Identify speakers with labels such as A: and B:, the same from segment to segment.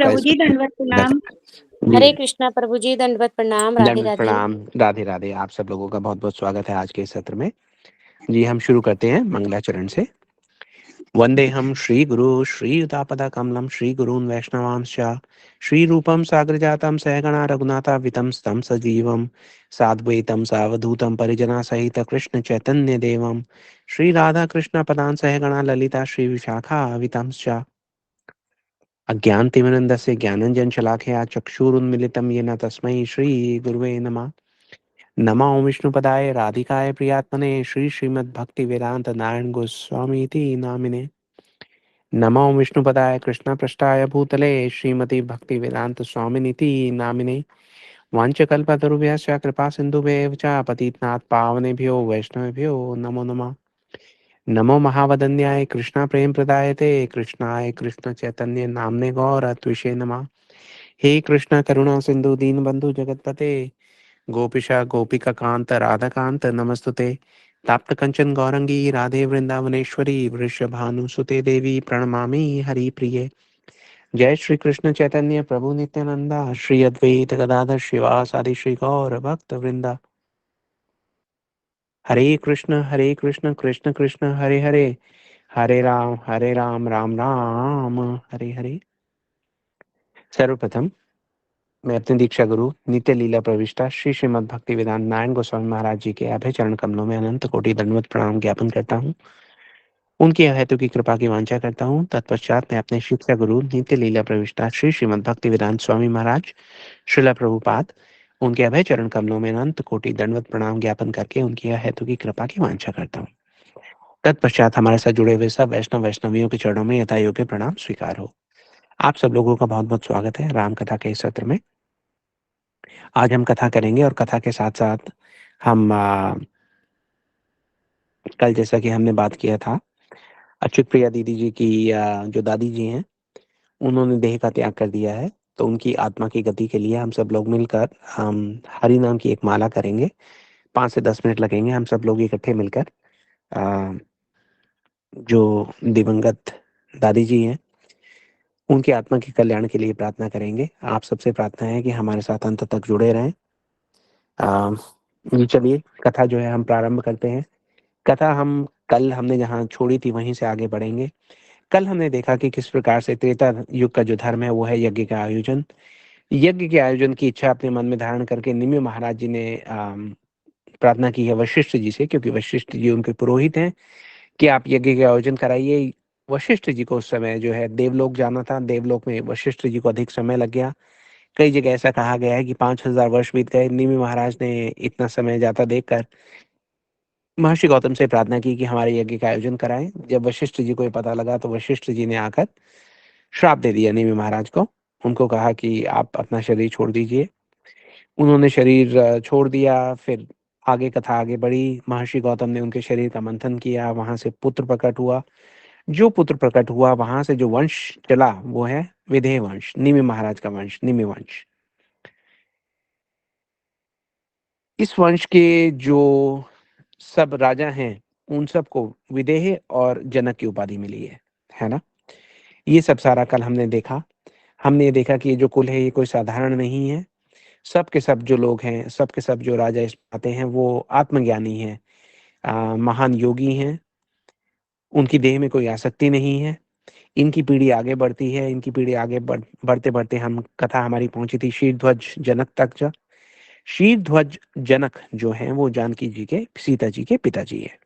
A: आपका
B: प्रभु जी, दंडवत प्रणाम।
A: हरे कृष्णा प्रभु जी, दंडवत प्रणाम। राधे
C: दंडवत
A: राधे।
C: प्रणाम। राधे राधे। आप सब लोगों का बहुत बहुत स्वागत है आज के इस सत्र में। जी हम शुरू करते हैं मंगलाचरण से। वंदेहम श्री गुरु श्रीयुतापदा कमलम श्री गुरून् वैष्णवांश्च श्री रूपम सागर जातम सहगणा रघुनाथा वितम स्तम सजीवम साद्वैतम सावधूतम परिजना सहित कृष्ण चैतन्य देवम श्री राधा कृष्ण पदान सहगणा ललिता श्री विशाखा वितंश्च अज्ञानतिमिरन्दस्य ज्ञानञ्जनशलाकया चक्षुरुन्मिलितं येन तस्मै श्रीगुरुवे नमः। नमो विष्णुपदाय राधिकाय प्रियात्मने श्रीमद्भक्तिवेदांत नारायण गोस्वामीति नामिने। नमो विष्णुपदाय कृष्णपृष्ठाय भूतले श्रीमती भक्तिवेदांत स्वामिनीति नामिने। वाञ्छकल्पतरुभ्यश्च कृपा सिन्धुभ्येव च पतितनाथ पावनेभ्यो वैष्णवेभ्यो नमो नमः। नमो महावदन्याय कृष्ण प्रेम प्रदायते कृष्णाय कृष्ण चैतन्य नामने गौर त्विषे नमः। हे कृष्ण करुणा सिंधु दीनबंधु जगतपते गोपिशा गोपिका कांत राधा कांत नमस्तुते। ताप्त कंचन गौरंगी राधे वृंदावनेश्वरी वृषभानुसुते देवी प्रणमामि हरि प्रिये। जय श्री कृष्ण चैतन्य प्रभु नित्यानंदा श्री अद्वैत गदाधर शिवासादि श्री गौर भक्त वृंदा। हरे कृष्ण कृष्ण कृष्ण हरे हरे हरे राम राम राम हरे हरे। सर्वप्रथम मैं अपने दीक्षा गुरु नित्य लीला प्रविष्टा श्री श्रीमद् भक्ति वेदांत नारायण गोस्वामी महाराज जी के अभय चरण कमलों में अनंत कोटि दंडवत प्रणाम ज्ञापन करता हूँ। उनकी अहेतु की कृपा की वांछा करता हूँ। तत्पश्चात मैं अपने शिक्षा गुरु नित्य लीला प्रविष्टा श्री श्रीमद् भक्ति वेदांत स्वामी महाराज श्रीला प्रभुपाद उनके अभय चरण कमलों में अनंत कोटि दंडवत प्रणाम ज्ञापन करके उनकी अहेतु की कृपा की वांछा करता हूँ। तत्पश्चात हमारे साथ जुड़े हुए सब वैष्णवियों के चरणों में यथा योग्य प्रणाम स्वीकार हो। आप सब लोगों का बहुत बहुत स्वागत है राम कथा के इस सत्र में। आज हम कथा करेंगे और कथा के साथ साथ हम कल जैसा कि हमने बात किया था अच्युत प्रिया दीदी जी की जो दादी जी हैं उन्होंने देह का त्याग कर दिया है। तो उनकी आत्मा की गति के लिए हम सब लोग मिलकर हम हरि नाम की एक माला करेंगे। 5 से 10 मिनट लगेंगे। हम सब लोग इकट्ठे मिलकर जो दिवंगत दादी जी हैं उनकी आत्मा के कल्याण के लिए प्रार्थना करेंगे। आप सबसे प्रार्थना है कि हमारे साथ अंत तक जुड़े रहें। चलिए कथा जो है हम प्रारंभ करते हैं। कथा हम कल हमने जहाँ छोड़ी थी वहीं से आगे बढ़ेंगे। कल हमने देखा कि किस प्रकार से त्रेता युग का जो धर्म है वो है यज्ञ का आयोजन। यज्ञ के आयोजन की इच्छा अपने मन में धारण करके निमि महाराज जी ने प्रार्थना की है वशिष्ठ जी से, क्योंकि वशिष्ठ जी उनके पुरोहित हैं, कि आप यज्ञ के आयोजन कराइए। वशिष्ठ जी को उस समय जो है देवलोक जाना था। देवलोक में वशिष्ठ जी को अधिक समय लग गया। कई जगह ऐसा कहा गया है कि 5000 वर्ष बीत गए। निमि महाराज ने इतना समय जाता देखकर महर्षि गौतम से प्रार्थना की कि हमारे यज्ञ का आयोजन कराएं। जब वशिष्ठ जी को ये पता लगा तो वशिष्ठ जी ने आकर श्राप दे दिया निमि महाराज को। उनको कहा कि आप अपना शरीर छोड़ दीजिए। उन्होंने शरीर छोड़ दिया। फिर आगे कथा आगे बढ़ी। महर्षि गौतम ने उनके शरीर का मंथन किया, वहां से पुत्र प्रकट हुआ। जो पुत्र प्रकट हुआ वहां से जो वंश चला वो है विदेह वंश, निमि महाराज का वंश, निमि वंश। इस वंश के जो सब राजा हैं उन सबको विदेह और जनक की उपाधि मिली है ना। ये सब सारा कल हमने देखा। हमने ये देखा कि ये जो कुल है ये कोई साधारण नहीं है। सब के सब जो लोग हैं, सब के सब जो राजा इसमें आते हैं वो आत्मज्ञानी हैं, महान योगी हैं। उनकी देह में कोई आसक्ति नहीं है। इनकी पीढ़ी आगे बढ़ती है। इनकी पीढ़ी आगे बढ़ते बढ़ते हम कथा हमारी पहुंची थी शीरध्वज जनक तक। शीरध्वज जनक जो हैं वो जानकी जी के, सीता जी के पिताजी हैं।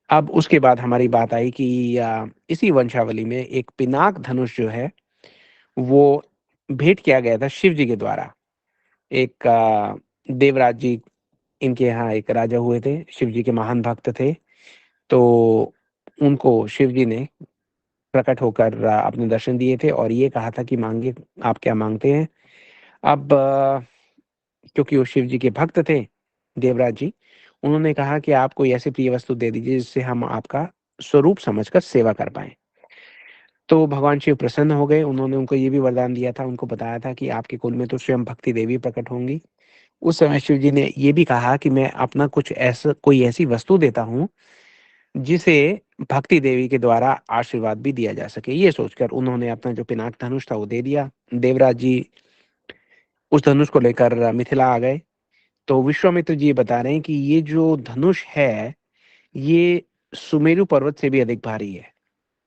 C: अब उसके बाद हमारी बात आई कि इसी वंशावली में एक पिनाक धनुष जो है वो भेंट किया गया था शिव जी के द्वारा। एक देवराज जी इनके यहाँ एक राजा हुए थे, शिव जी के महान भक्त थे। तो उनको शिव जी ने प्रकट होकर अपने दर्शन दिए थे और ये कहा था कि मांगे, आप क्या मांगते हैं। अब क्योंकि वो शिव जी के भक्त थे देवराज जी, उन्होंने कहा कि आप कोई ऐसी प्रिय वस्तु दे दीजिए जिससे हम आपका स्वरूप समझकर सेवा कर पाए। तो भगवान शिव प्रसन्न हो गए। उन्होंने उनको ये भी वरदान दिया था, उनको बताया था कि आपके कुल में तो स्वयं भक्ति देवी प्रकट होंगी। उस समय शिव जी ने ये भी कहा कि मैं अपना कुछ ऐसा कोई ऐसी वस्तु देता हूँ जिसे भक्ति देवी के द्वारा आशीर्वाद भी दिया जा सके। ये सोचकर उन्होंने अपना जो पिनाक धनुष था वो दे दिया। देवराज जी उस धनुष को लेकर मिथिला आ गए। तो विश्वामित्र जी बता रहे हैं कि ये जो धनुष है, ये सुमेरु पर्वत से भी अधिक भारी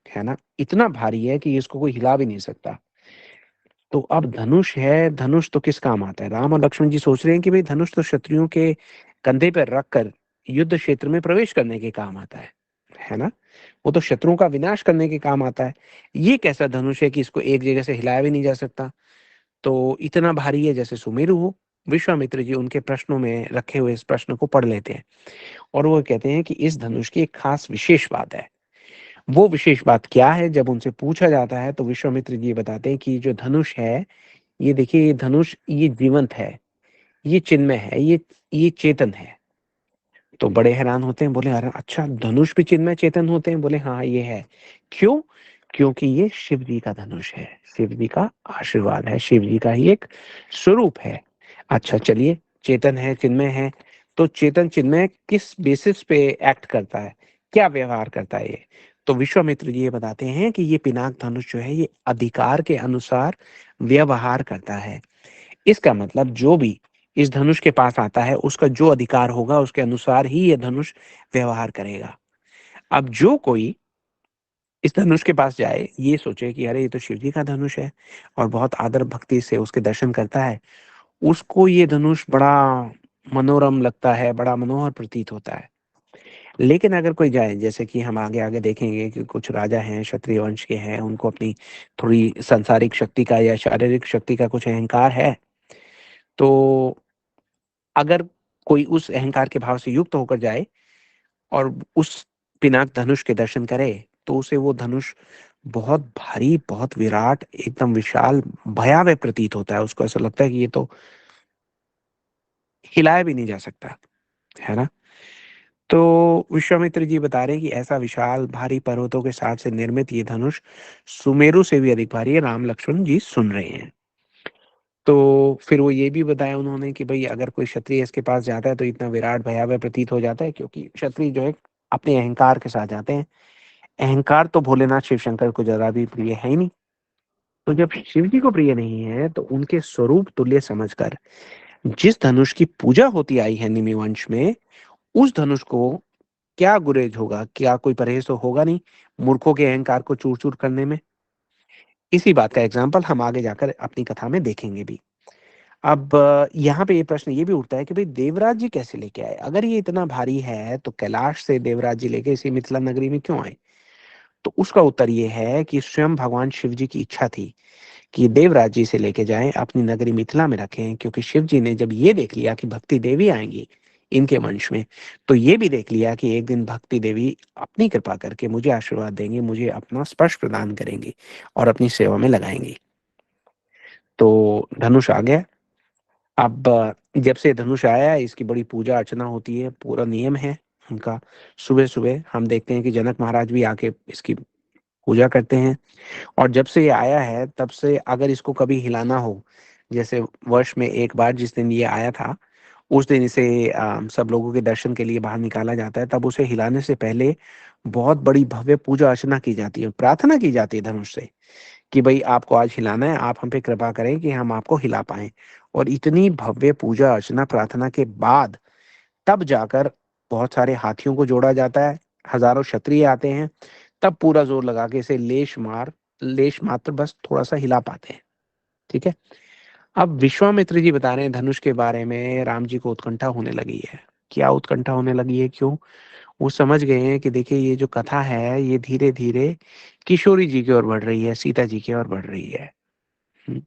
C: है ना? इतना भारी है कि इसको कोई हिला भी नहीं सकता। तो अब धनुष है, धनुष तो किस काम आता है? राम और लक्ष्मण जी सोच रहे हैं कि भाई धनुष तो शत्रुओं के कंधे पर रखकर युद्ध क्षेत्र में प्रवेश करने के काम आता है ना? वो तो शत्रुओं का विनाश करने के काम आता है। ये कैसा धनुष है कि इसको एक जगह से हिलाया भी नहीं जा सकता? तो इतना भारी है जैसे सुमेरु हो। विश्वामित्र जी उनके प्रश्नों में रखे हुए इस प्रश्न को पढ़ लेते हैं और वो कहते हैं कि इस धनुष की एक खास विशेष बात है। वो विशेष बात क्या है? जब उनसे पूछा जाता है तो विश्वामित्र जी बताते हैं कि जो धनुष है, ये देखिए, ये धनुष ये जीवंत है, ये चिन्मय है, ये चेतन है। तो बड़े हैरान होते हैं, बोले अरे अच्छा, धनुष भी चिन्मय चेतन होते हैं? बोले हाँ, ये है। क्यों? क्योंकि ये शिव जी का धनुष है, शिव जी का आशीर्वाद है, शिव जी का ही एक स्वरूप है। अच्छा चलिए, चेतन है, चिन्मय है, तो चेतन चिन्मय किस बेसिस पे एक्ट करता है, क्या व्यवहार करता है ये? तो विश्वामित्र जी ये बताते हैं कि ये पिनाक धनुष जो है, ये अधिकार के अनुसार व्यवहार करता है। इसका मतलब जो भी इस धनुष के पास आता है, उसका जो अधिकार होगा उसके अनुसार ही ये धनुष व्यवहार करेगा। अब जो कोई इस धनुष के पास जाए, ये सोचे कि अरे ये तो शिव जी का धनुष है और बहुत आदर भक्ति से उसके दर्शन करता है, उसको ये धनुष बड़ा मनोरम लगता है, बड़ा मनोहर प्रतीत होता है। लेकिन अगर कोई जाए, जैसे कि हम आगे आगे देखेंगे कि कुछ राजा हैं, क्षत्रिय वंश के हैं, उनको अपनी थोड़ी सांसारिक शक्ति का या शारीरिक शक्ति का कुछ अहंकार है, तो अगर कोई उस अहंकार के भाव से युक्त होकर जाए और उस पिनाक धनुष के दर्शन करे, तो उसे वो धनुष बहुत भारी, बहुत विराट, एकदम विशाल, भयावह प्रतीत होता है। उसको ऐसा लगता है कि ये तो हिलाया भी नहीं जा सकता, है ना? तो विश्वामित्र जी बता रहे हैं कि ऐसा विशाल भारी पर्वतों के साथ से निर्मित ये धनुष सुमेरु से भी अधिक भारी है। राम लक्ष्मण जी सुन रहे हैं। तो फिर वो ये भी बताया उन्होंने कि भाई अगर कोई क्षत्रिय इसके पास जाता है तो इतना विराट भयावह प्रतीत हो जाता है, क्योंकि क्षत्रिय जो है अपने अहंकार के साथ जाते हैं। अहंकार तो भोलेनाथ शिव शंकर को जरा भी प्रिय है ही नहीं। तो जब शिव जी को प्रिय नहीं है, तो उनके स्वरूप तुल्य समझकर जिस धनुष की पूजा होती आई है निमि वंश में, उस धनुष को क्या गुरेज होगा, क्या कोई परहेज तो होगा नहीं मूर्खों के अहंकार को चूर चूर करने में। इसी बात का एग्जाम्पल हम आगे जाकर अपनी कथा में देखेंगे भी। अब यहाँ पे ये प्रश्न ये भी उठता है कि भाई देवराज जी कैसे लेके आए? अगर ये इतना भारी है तो कैलाश से देवराज जी लेके इसी मिथिला नगरी में क्यों आए? तो उसका उत्तर ये है कि स्वयं भगवान शिव जी की इच्छा थी कि देवराज जी से लेके जाएं, अपनी नगरी मिथिला में रखें, क्योंकि शिव जी ने जब ये देख लिया कि भक्ति देवी आएंगी इनके वंश में, तो ये भी देख लिया कि एक दिन भक्ति देवी अपनी कृपा करके मुझे आशीर्वाद देंगे, मुझे अपना स्पर्श प्रदान करेंगे और अपनी सेवा में लगाएंगे। तो धनुष आ गया। अब जब से धनुष आया है, इसकी बड़ी पूजा अर्चना होती है, पूरा नियम है उनका। सुबह सुबह हम देखते हैं कि जनक महाराज भी आके इसकी पूजा करते हैं। और जब से ये आया है, तब से अगर इसको कभी हिलाना हो, जैसे वर्ष में एक बार जिस दिन ये आया था, उस दिन इसे सब लोगों के दर्शन के लिए बाहर निकाला जाता है, तब उसे हिलाने से पहले बहुत बड़ी भव्य पूजा अर्चना की जाती है, प्रार्थना की जाती है धनुष से कि भाई आपको आज हिलाना है, आप हम पे कृपा करें कि हम आपको हिला पाएं। और इतनी भव्य पूजा अर्चना प्रार्थना के बाद तब जाकर बहुत सारे हाथियों को जोड़ा जाता है, हजारों क्षत्रिय आते हैं, तब पूरा जोर लगा के इसे लेश मात्र बस थोड़ा सा हिला पाते हैं। ठीक है। अब विश्वामित्र जी बता रहे हैं धनुष के बारे में, राम जी को उत्कंठा होने लगी है। क्या उत्कंठा होने लगी है? क्यों? वो समझ गए हैं कि देखिए ये जो कथा है, ये धीरे धीरे किशोरी जी की ओर बढ़ रही है, सीता जी की ओर बढ़ रही है। हम्म।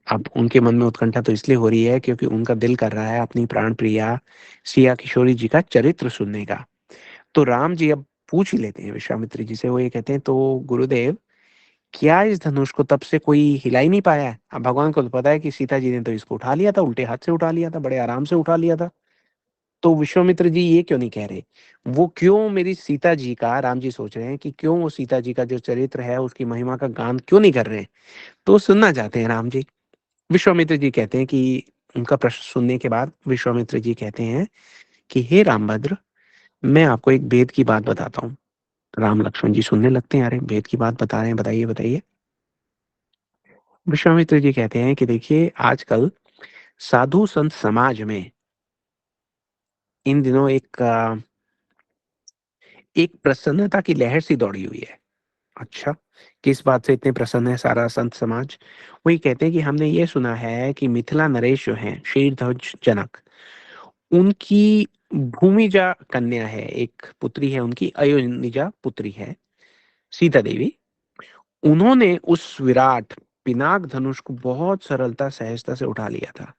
C: अब उनके मन में उत्कंठा तो इसलिए हो रही है क्योंकि उनका दिल कर रहा है अपनी प्राण प्रिया सिया किशोरी जी का चरित्र सुनने का। तो राम जी अब पूछ ही लेते हैं विश्वामित्र जी से। वो ये कहते हैं, तो गुरुदेव, क्या इस धनुष को तब से कोई हिला ही नहीं पाया है? अब भगवान को तो पता है कि सीता जी ने तो इसको उठा लिया था, उल्टे हाथ से उठा लिया था, बड़े आराम से उठा लिया था। तो विश्वामित्र जी ये क्यों नहीं कह रहे? वो क्यों मेरी सीता जी का, राम जी सोच रहे हैं कि क्यों वो सीता जी का जो चरित्र है उसकी महिमा का गान क्यों नहीं कर रहे हैं? तो सुनना चाहते हैं राम जी। विश्वामित्र जी कहते हैं कि उनका प्रश्न सुनने के बाद विश्वामित्र जी कहते हैं कि हे रामभद्र, मैं आपको एक भेद की बात बताता हूँ। राम लक्ष्मण जी सुनने लगते हैं, अरे भेद की बात बता रहे हैं, बताइए बताइए। विश्वामित्र जी कहते हैं कि देखिए आजकल साधु संत समाज में इन दिनों एक प्रसन्नता की लहर सी दौड़ी हुई है। अच्छा, किस बात से इतने प्रसन्न है सारा संत समाज? वही कहते हैं कि हमने ये सुना है कि मिथिला नरेश जो हैं, शीरध्वज जनक, उनकी भूमिजा कन्या है, एक पुत्री है उनकी, अयोनिजा पुत्री है, सीता देवी। उन्होंने उस विराट पिनाक धनुष को बहुत सरलता सहजता से उठा लिया था।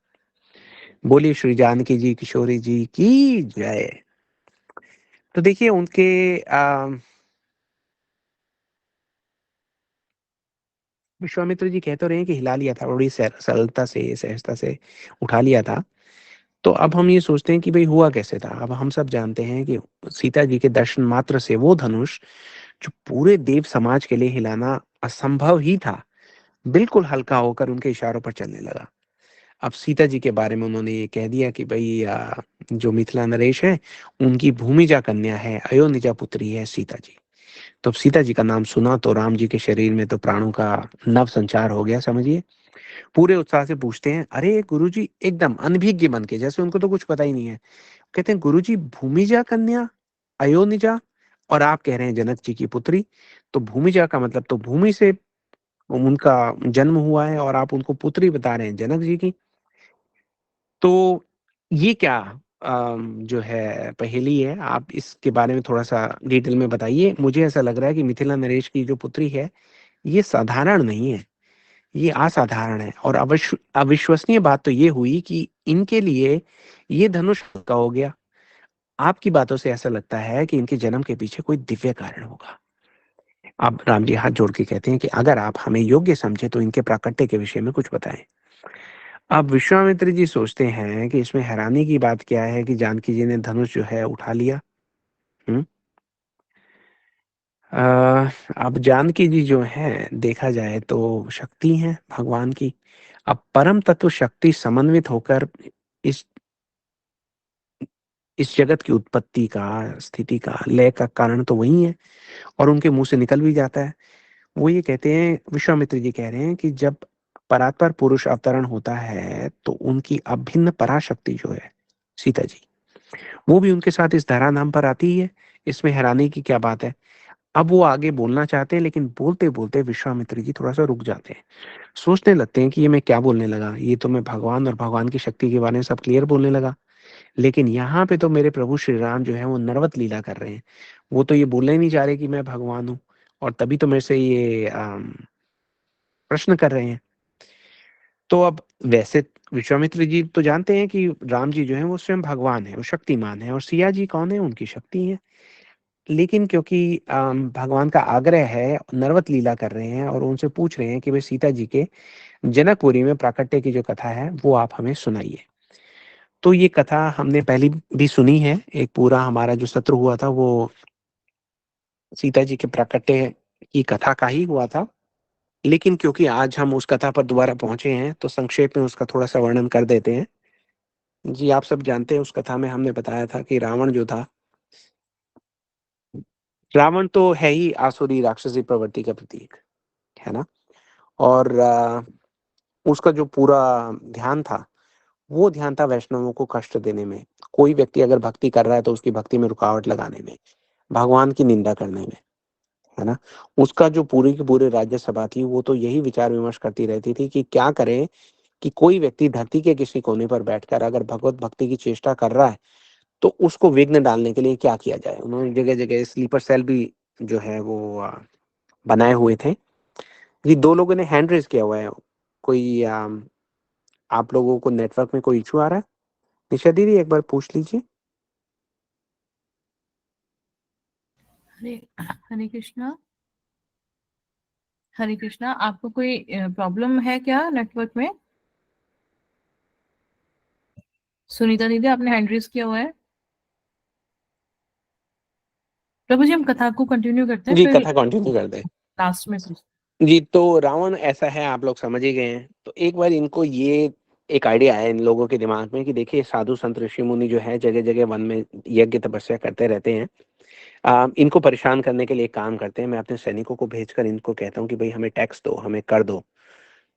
C: बोलिए श्री जानकी जी किशोरी जी की जय। तो देखिए उनके विश्वामित्र जी कह तो रहे हैं कि हिला लिया था, बड़ी सरलता से सहजता से उठा लिया था। तो अब हम ये सोचते हैं कि भाई हुआ कैसे था। अब हम सब जानते हैं कि सीता जी के दर्शन मात्र से वो धनुष जो पूरे देव समाज के लिए हिलाना असंभव ही था, बिल्कुल हल्का होकर उनके इशारों पर चलने लगा। अब सीता जी के बारे में उन्होंने ये कह दिया कि भाई जो मिथिला नरेश है उनकी भूमिजा कन्या है, अयोनिजा पुत्री है सीता जी। तो अब सीता जी का नाम सुना तो राम जी के शरीर में तो प्राणों का नव संचार हो गया, समझिए। पूरे उत्साह से पूछते हैं, अरे गुरुजी, एकदम अनभिज्ञ बन के, जैसे उनको तो कुछ पता ही नहीं है। कहते हैं, गुरुजी भूमिजा कन्या, अयोनिजा, और आप कह रहे हैं जनक जी की पुत्री। तो भूमिजा का मतलब तो भूमि से उनका जन्म हुआ है और आप उनको पुत्री बता रहे हैं जनक जी की। तो ये क्या जो है पहेली है, आप इसके बारे में थोड़ा सा डिटेल में बताइए। मुझे ऐसा लग रहा है कि मिथिला नरेश की जो पुत्री है ये साधारण नहीं है, ये असाधारण है। और अविश्वसनीय बात तो ये हुई कि इनके लिए ये धनुष का हो गया। आपकी बातों से ऐसा लगता है कि इनके जन्म के पीछे कोई दिव्य कारण होगा। अब राम जी हाथ जोड़ के कहते हैं कि अगर आप हमें योग्य समझे तो इनके प्राकट्य के विषय में कुछ बताएं। अब विश्वामित्र जी सोचते हैं कि इसमें हैरानी की बात क्या है कि जानकी जी ने धनुष जो है उठा लिया। हम्म अब जानकी जी जो है देखा जाए तो शक्ति है भगवान की। अब परम तत्व शक्ति समन्वित होकर इस इस जगत की उत्पत्ति का, स्थिति का, लय का कारण तो वही है, और उनके मुंह से निकल भी जाता है। वो ये कहते हैं, विश्वामित्र जी कह रहे हैं कि जब परात्पर पुरुष अवतरण होता है तो उनकी अभिन्न पराशक्ति जो है सीता जी, वो भी उनके साथ इस धरा नाम पर आती ही है। इसमें हैरानी की क्या बात है? अब वो आगे बोलना चाहते हैं लेकिन बोलते बोलते विश्वामित्र जी थोड़ा सा रुक जाते हैं। सोचने लगते हैं कि ये मैं क्या बोलने लगा, ये तो मैं भगवान और भगवान की शक्ति के बारे में सब क्लियर बोलने लगा, लेकिन यहाँ पे तो मेरे प्रभु श्री राम जो है वो नरवत लीला कर रहे हैं। वो तो ये बोलने ही नहीं चाह रहे कि मैं भगवान हूँ, और तभी तो मेरे से ये प्रश्न कर रहे हैं। तो अब वैसे विश्वामित्र जी तो जानते हैं कि राम जी जो है वो स्वयं भगवान है, वो शक्तिमान है, और सिया जी कौन है, उनकी शक्ति है। लेकिन क्योंकि भगवान का आग्रह है, नरवत लीला कर रहे हैं और उनसे पूछ रहे हैं कि भाई सीता जी के जनकपुरी में प्राकट्य की जो कथा है वो आप हमें सुनाइए। तो ये कथा हमने पहले भी सुनी है। एक पूरा हमारा जो सत्र हुआ था वो सीता जी के प्राकट्य की कथा का ही हुआ था। लेकिन क्योंकि आज हम उस कथा पर दोबारा पहुंचे हैं तो संक्षेप में उसका थोड़ा सा वर्णन कर देते हैं। जी, आप सब जानते हैं उस कथा में हमने बताया था कि रावण जो था, रावण तो है ही आसुरी राक्षसी प्रवृत्ति का प्रतीक, है ना। और उसका जो पूरा ध्यान था, वो ध्यान था वैष्णवों को कष्ट देने में। कोई व्यक्ति अगर भक्ति कर रहा है तो उसकी भक्ति में रुकावट लगाने में, भगवान की निंदा करने में, है ना। उसका जो पूरी की पूरी राज्यसभा थी वो तो यही विचार विमर्श करती रहती थी कि क्या करें कि कोई व्यक्ति धरती के किसी कोने पर बैठकर अगर भगवत भक्ति की चेष्टा कर रहा है तो उसको विघ्न डालने के लिए क्या किया जाए। उन्होंने जगह जगह स्लीपर सेल भी जो है वो बनाए हुए थे। ये दो लोगों ने हैंड रेज किया हुआ है। कोई आप लोगों को नेटवर्क में कोई इशू आ रहा है? निशा दीदी एक बार पूछ लीजिए।
B: हरे हरे कृष्णा। हरे कृष्णा, आपको कोई प्रॉब्लम है क्या नेटवर्क में? सुनीता दीदी, आपने हैंड रेज किया हुआ है। प्रभु जी, हम कथा को कंटिन्यू करते हैं,
C: जी,
B: फिर
C: कथा कंटिन्यू कर दे।
B: लास्ट में
C: जी, तो रावण ऐसा है, आप लोग समझ ही गए हैं। तो एक बार इनको ये एक आइडिया आया इन लोगों के दिमाग में कि देखिए साधु संत ऋषि मुनि जो है जगह जगह वन में यज्ञ तपस्या करते रहते हैं। इनको परेशान करने के लिए एक काम करते हैं, मैं अपने सैनिकों को भेजकर इनको कहता हूँ कि भाई हमें टैक्स दो, हमें कर दो,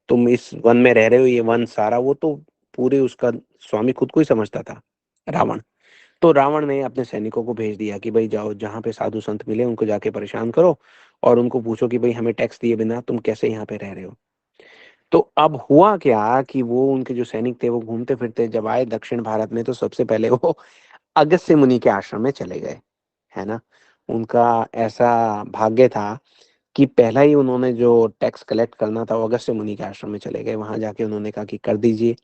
C: तुम इस वन में रह रहे हो, ये वन सारा, वो तो पूरे उसका स्वामी खुद को ही समझता था, रावण। तो रावण ने अपने सैनिकों को भेज दिया कि भाई जाओ, जहाँ पे साधु संत मिले उनको जाके परेशान करो और उनको पूछो कि भाई हमें टैक्स दिए बिना तुम कैसे यहाँ पे रह रहे हो। तो अब हुआ क्या कि वो उनके जो सैनिक थे वो घूमते फिरते जब आए दक्षिण भारत में, तो सबसे पहले वो अगस्त्य मुनि के आश्रम में चले गए, है ना। उनका ऐसा भाग्य था कि पहला ही उन्होंने जो टैक्स कलेक्ट करना था वो अगस्त्य मुनि के आश्रम में चले गए। वहां जाके उन्होंने कहा कि कर दीजिए।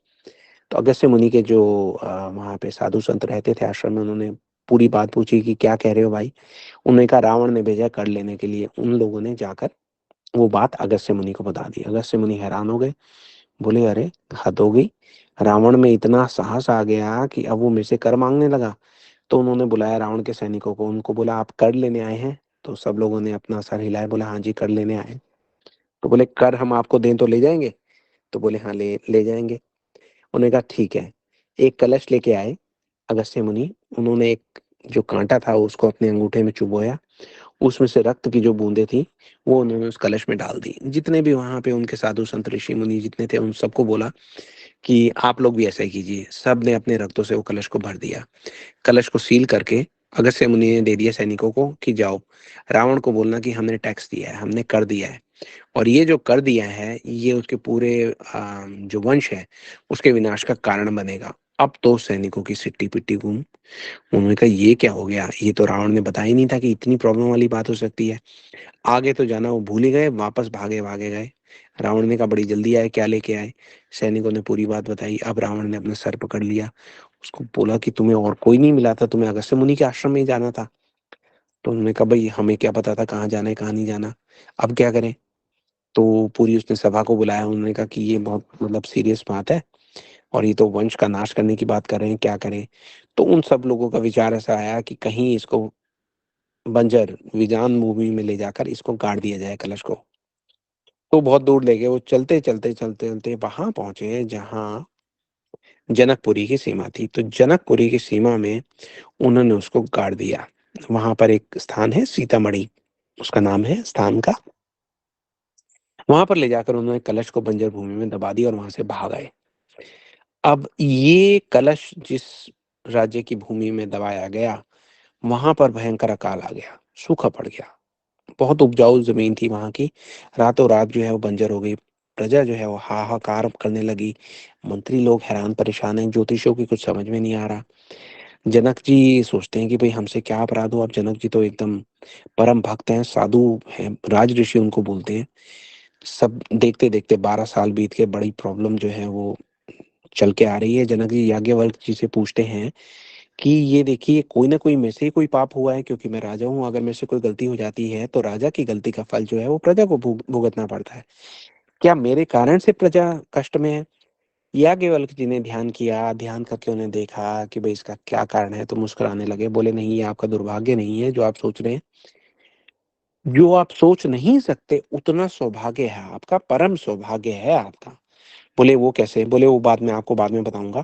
C: तो अगस्त्य मुनि के जो वहां पे साधु संत रहते थे आश्रम में, उन्होंने पूरी बात पूछी कि क्या कह रहे हो भाई। उन्होंने कहा रावण ने भेजा कर लेने के लिए। उन लोगों ने जाकर वो बात अगस्त्य मुनि को बता दी। अगस्त्य मुनि हैरान हो गए, बोले अरे हद हो गई, रावण में इतना साहस आ गया कि अब वो मेरे से कर मांगने लगा। तो उन्होंने बुलाया रावण के सैनिकों को, उनको बोला आप कर लेने आए हैं। तो सब लोगों ने अपना सर हिलाया, बोला हाँ जी कर लेने आए। तो बोले कर हम आपको दें तो ले जाएंगे। तो बोले हाँ ले ले जाएंगे। उन्होंने कहा ठीक है। एक कलश लेके आए अगस्त्य मुनि। उन्होंने एक जो कांटा था उसको अपने अंगूठे में चुभोया, उसमें से रक्त की जो बूंदें थी वो उन्होंने उस कलश में डाल दी। जितने भी वहां पे उनके साधु संत ऋषि मुनि जितने थे उन सबको बोला कि आप लोग भी ऐसा ही कीजिए। सब ने अपने रक्तों से वो कलश को भर दिया। कलश को सील करके अगस्त्य मुनि ने दे दिया सैनिकों को कि जाओ रावण को बोलना कि हमने टैक्स दिया है, हमने कर दिया है, और ये जो कर दिया है ये उसके पूरे जो वंश है उसके विनाश का कारण बनेगा। अब तो सैनिकों की सिट्टी पिट्टी घूम। उन्होंने कहा ये क्या हो गया, ये तो रावण ने बताया ही नहीं था कि इतनी प्रॉब्लम वाली बात हो सकती है। आगे तो जाना वो भूल ही गए, वापस भागे भागे गए। रावण ने कहा बड़ी जल्दी आए, क्या लेके आए। सैनिकों ने पूरी बात बताई। अब रावण ने अपना सर पकड़ लिया, उसको बोला कि तुम्हें और कोई नहीं मिला था, तुम्हें अगस्त्य मुनि के आश्रम में ही जाना था। तो उन्होंने कहा भाई हमें क्या पता था कहाँ जाना है कहाँ नहीं जाना, अब क्या करें। तो पूरी उसने सभा को बुलाया। उन्होंने कहा कि ये बहुत मतलब सीरियस बात है और ये तो वंश का नाश करने की बात कर रहे हैं, क्या करें। तो उन सब लोगों का विचार ऐसा आया कि कहीं इसको बंजर विजान भूमि में ले जाकर इसको गाड़ दिया जाए कलश को। तो बहुत दूर ले गए। वो चलते चलते चलते चलते वहां पहुंचे जहां जनकपुरी की सीमा थी। तो जनकपुरी की सीमा में उन्होंने उसको गाड़ दिया। वहां पर एक स्थान है सीतामढ़ी, उसका नाम है स्थान का। वहां पर ले जाकर उन्होंने कलश को बंजर भूमि में दबा दिया और वहां से भाग आए। अब ये कलश जिस राज्य की भूमि में दबाया गया वहां पर भयंकर अकाल आ गया, सूखा पड़ गया। बहुत उपजाऊ जमीन थी वहां की, रातों रात जो है वो बंजर हो गई। प्रजा जो है वो हाहाकार करने लगी। मंत्री लोग हैरान परेशान हैं, ज्योतिषियों की कुछ समझ में नहीं आ रहा। जनक जी सोचते हैं कि भाई हमसे क्या अपराध हुआ। अब जनक जी तो एकदम परम भक्त हैं, साधु हैं, राज ऋषि उनको बोलते हैं। सब देखते देखते 12 साल बीत के बड़ी प्रॉब्लम जो है वो चल के आ रही है। जनक जी याज्ञवल्क्य जी से पूछते हैं कि ये देखिए कोई ना कोई मेरे से ही कोई पाप हुआ है, क्योंकि मैं राजा हूँ, अगर मेरे से कोई गलती हो जाती है तो राजा की गलती का फल जो है वो प्रजा को भुगतना पड़ता है। क्या मेरे कारण से प्रजा कष्ट में है। याज्ञवल्क्य जी ने ध्यान किया, ध्यान करके उन्हें देखा कि भाई इसका क्या कारण है, तो मुस्कुराने लगे। बोले नहीं, ये आपका दुर्भाग्य नहीं है जो आप सोच रहे हैं। जो आप सोच नहीं सकते उतना सौभाग्य है आपका, परम सौभाग्य है आपका। बोले वो कैसे। बोले वो बात मैं आपको बाद में बताऊंगा।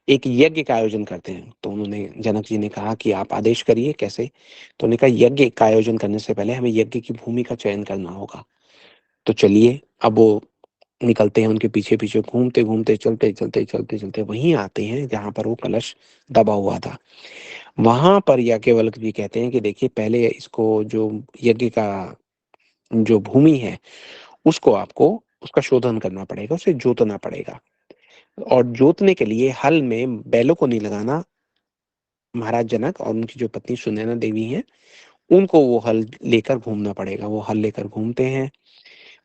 C: एक यज्ञ का आयोजन करते हैं। तो उन्होंने जनक जी ने कहा कि आप आदेश करिए कैसे। तो उन्होंने कहा यज्ञ का आयोजन करने से पहले हमें यज्ञ की भूमि का चयन करना होगा। तो चलिए। अब वो निकलते हैं, उनके पीछे पीछे घूमते घूमते चलते चलते चलते चलते वहीं आते हैं जहां पर वो कलश दबा हुआ था। वहां पर याज्ञवल्क्य जी कहते हैं कि देखिए पहले इसको जो यज्ञ का जो भूमि है उसको आपको उसका शोधन करना पड़ेगा, उसे जोतना पड़ेगा। और जोतने के लिए हल में बैलों को नहीं लगाना। महाराज जनक और उनकी जो पत्नी सुनैना देवी हैं उनको वो हल लेकर घूमना पड़ेगा। वो हल लेकर घूमते हैं,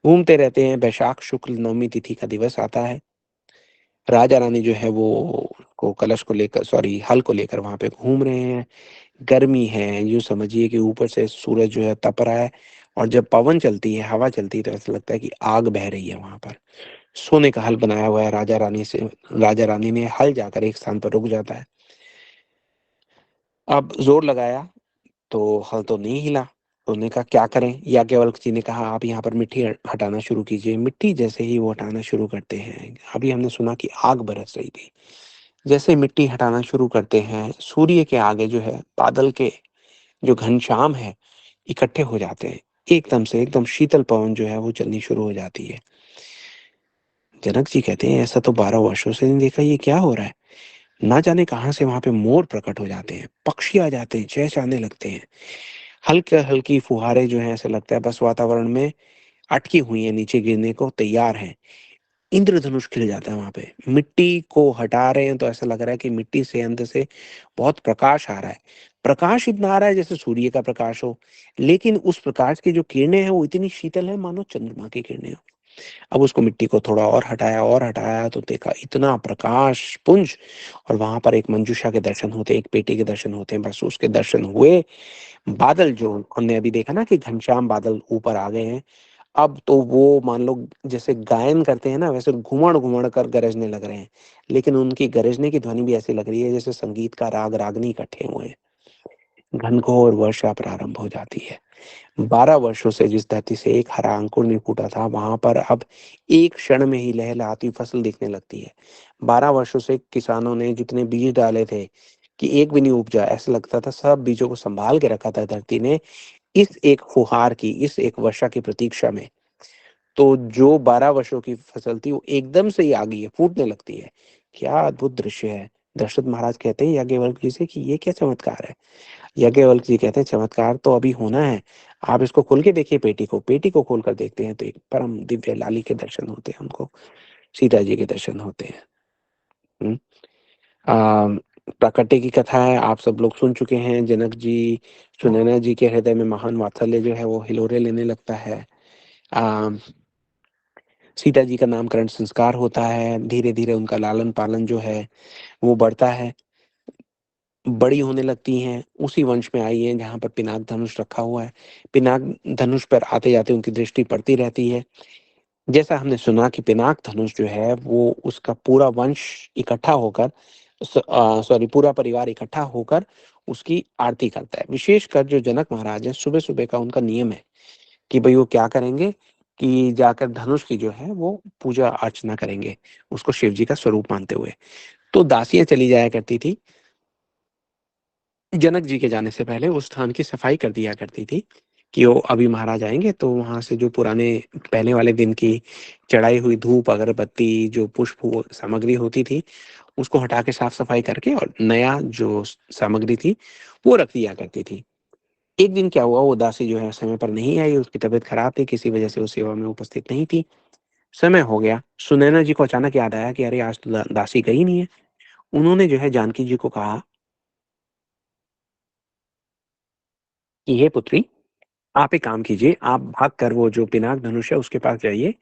C: घूमते रहते हैं। वैशाख शुक्ल नवमी तिथि का दिवस आता है। राजा रानी जो है वो को कलश को लेकर सॉरी हल को लेकर वहां पे घूम रहे हैं। गर्मी है, यूं समझिए कि ऊपर से सूरज जो है तप रहा है, और जब पवन चलती है, हवा चलती है, तो ऐसा लगता है कि आग बह रही है वहां पर। सोने का हल बनाया हुआ है राजा रानी से। राजा रानी ने हल जाकर एक स्थान पर रुक जाता है। अब जोर लगाया तो हल तो नहीं हिला। तो उन्होंने कहा क्या करें। याज्ञवल्क्य जी ने कहा आप यहाँ पर मिट्टी हटाना शुरू कीजिए। मिट्टी जैसे ही वो हटाना शुरू करते हैं, अभी हमने सुना कि आग बरस रही थी, जैसे मिट्टी हटाना शुरू करते हैं सूर्य के आगे जो है बादल के जो घनश्याम है, इकट्ठे हो जाते हैं। एकदम से एकदम शीतल पवन जो है वो चलनी शुरू हो जाती है। जनक जी कहते हैं ऐसा तो 12 वर्षों से नहीं देखा, ये क्या हो रहा है? ना जाने कहाँ से वहां पे मोर प्रकट हो जाते हैं, पक्षी आ जाते हैं, चहचहाने लगते हैं। हल्के हल्की फुहारे जो है ऐसा लगता है बस वातावरण में अटकी हुई है, नीचे गिरने को तैयार है। इंद्रधनुष खिल जाता है वहां पे। मिट्टी को हटा रहे हैं तो ऐसा लग रहा है कि मिट्टी से अंदर से बहुत प्रकाश आ रहा है। प्रकाश इतना आ रहा है जैसे सूर्य का प्रकाश हो, लेकिन उस प्रकाश की जो किरणें हैं वो इतनी शीतल है मानो चंद्रमा की किरणें हो। अब उसको मिट्टी को थोड़ा और हटाया तो देखा इतना प्रकाश पुंज, और वहां पर एक मंजूषा के दर्शन होते हैं, एक पेटी के दर्शन होते हैं। बस उसके दर्शन हुए। बादल जो हमने अभी देखा ना कि घनश्याम बादल ऊपर आ गए हैं, अब तो वो मान लो जैसे गायन करते हैं ना वैसे घुमड़ घुमड़ कर गरजने लग रहे हैं। लेकिन उनकी गरजने की ध्वनि भी ऐसी लग रही है जैसे संगीत का राग रागनी इकट्ठे हुए हैं। घनघोर वर्षा प्रारंभ हो जाती है। 12 वर्षों से जिस धरती से एक हरा अंकुर नहीं फूटा था वहां पर अब एक क्षण में ही लहलहाती फसल दिखने लगती है। 12 वर्षों से किसानों ने जितने बीज डाले थे कि एक भी नहीं उपजा, ऐसा लगता था सब बीजों को संभाल के रखा था धरती ने, इस एक फुहार की, इस एक वर्षा की प्रतीक्षा में। तो जो 12 वर्षों की फसल थी वो एकदम से ही आ गई है, फूटने लगती है। क्या अद्भुत दृश्य है। दशरथ महाराज कहते हैं याज्ञवल्क्य जी से कि ये क्या चमत्कार है। याज्ञवल्क्य जी कहते हैं चमत्कार तो अभी होना है, आप इसको खोल के देखिए, पेटी को खोल कर देखते हैं तो एक परम दिव्य लाली के दर्शन होते हैं उनको, सीता जी के दर्शन होते हैं। हम्म। प्राकट्य की कथा है, आप सब लोग सुन चुके हैं। जनक जी, सुनैना जी के हृदय में महान वात्सल्य जो है वो हिलोरे लेने लगता है। आ, सीता जी का नामकरण संस्कार होता है, धीरे धीरे उनका लालन पालन जो है वो बढ़ता है, बड़ी होने लगती हैं। उसी वंश में आई हैं जहां पर पिनाक धनुष रखा हुआ है। पिनाक धनुष पर आते जाते उनकी दृष्टि पड़ती रहती है। जैसा हमने सुना कि पिनाक धनुष जो है वो उसका पूरा वंश इकट्ठा होकर, सॉरी पूरा परिवार इकट्ठा होकर उसकी आरती करता है। विशेषकर जो जनक महाराज है, सुबह सुबह का उनका नियम है कि भाई वो क्या करेंगे कि जाकर धनुष की जो है वो पूजा अर्चना करेंगे, उसको शिव जी का स्वरूप मानते हुए। तो दासियां चली जाया करती थी, जनक जी के जाने से पहले उस स्थान की सफाई कर दिया करती थी कि वो अभी महाराज आएंगे तो वहां से जो पुराने पहले वाले दिन की चढ़ाई हुई धूप अगरबत्ती जो पुष्प सामग्री होती थी उसको हटा के साफ सफाई करके और नया जो सामग्री थी वो रख दिया करती थी। एक दिन क्या हुआ, वो दासी जो है समय पर नहीं आई, उसकी तबीयत खराब थी, किसी वजह से वो सेवा में उपस्थित नहीं थी। समय हो गया, सुनैना जी को अचानक याद आया कि अरे आज तो दासी गई नहीं है। उन्होंने जो है जानकी जी को कहा कि हे पुत्री, आप एक काम कीजिए, आप भाग कर वो जो पिनाक धनुष है उसके पास जाइए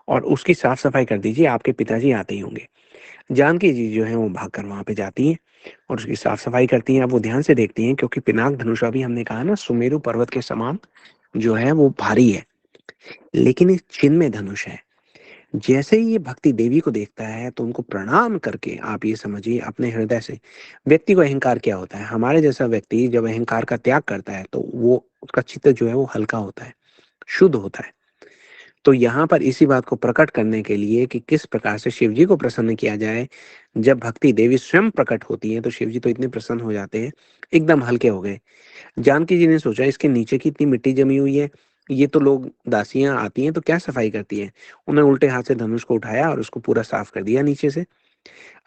C: और उसकी साफ सफाई कर दीजिए, आपके पिताजी आते ही होंगे। जानकी जी जो है वो भाग कर वहां पे जाती हैं और उसकी साफ सफाई करती हैं। अब वो ध्यान से देखती हैं क्योंकि पिनाक धनुष अभी हमने कहा ना सुमेरु पर्वत के समान जो है वो भारी है, लेकिन एक चिन्मय धनुष है। जैसे ही ये भक्ति देवी को देखता है तो उनको प्रणाम करके, आप ये समझिए अपने हृदय से, व्यक्ति को अहंकार क्या होता है, हमारे जैसा व्यक्ति जब अहंकार का त्याग करता है तो वो उसका चित्त जो है वो हल्का होता है, शुद्ध होता है। तो यहाँ पर इसी बात को प्रकट करने के लिए कि किस प्रकार से शिव जी को प्रसन्न किया जाए, जब भक्ति देवी स्वयं प्रकट होती है तो शिव जी तो इतने प्रसन्न हो जाते हैं, एकदम हल्के हो गए। जानकी जी ने सोचा इसके नीचे की इतनी मिट्टी जमी हुई है, ये तो लोग दासियां आती हैं तो क्या सफाई करती हैं। उन्होंने उल्टे हाथ से धनुष को उठाया और उसको पूरा साफ कर दिया नीचे से।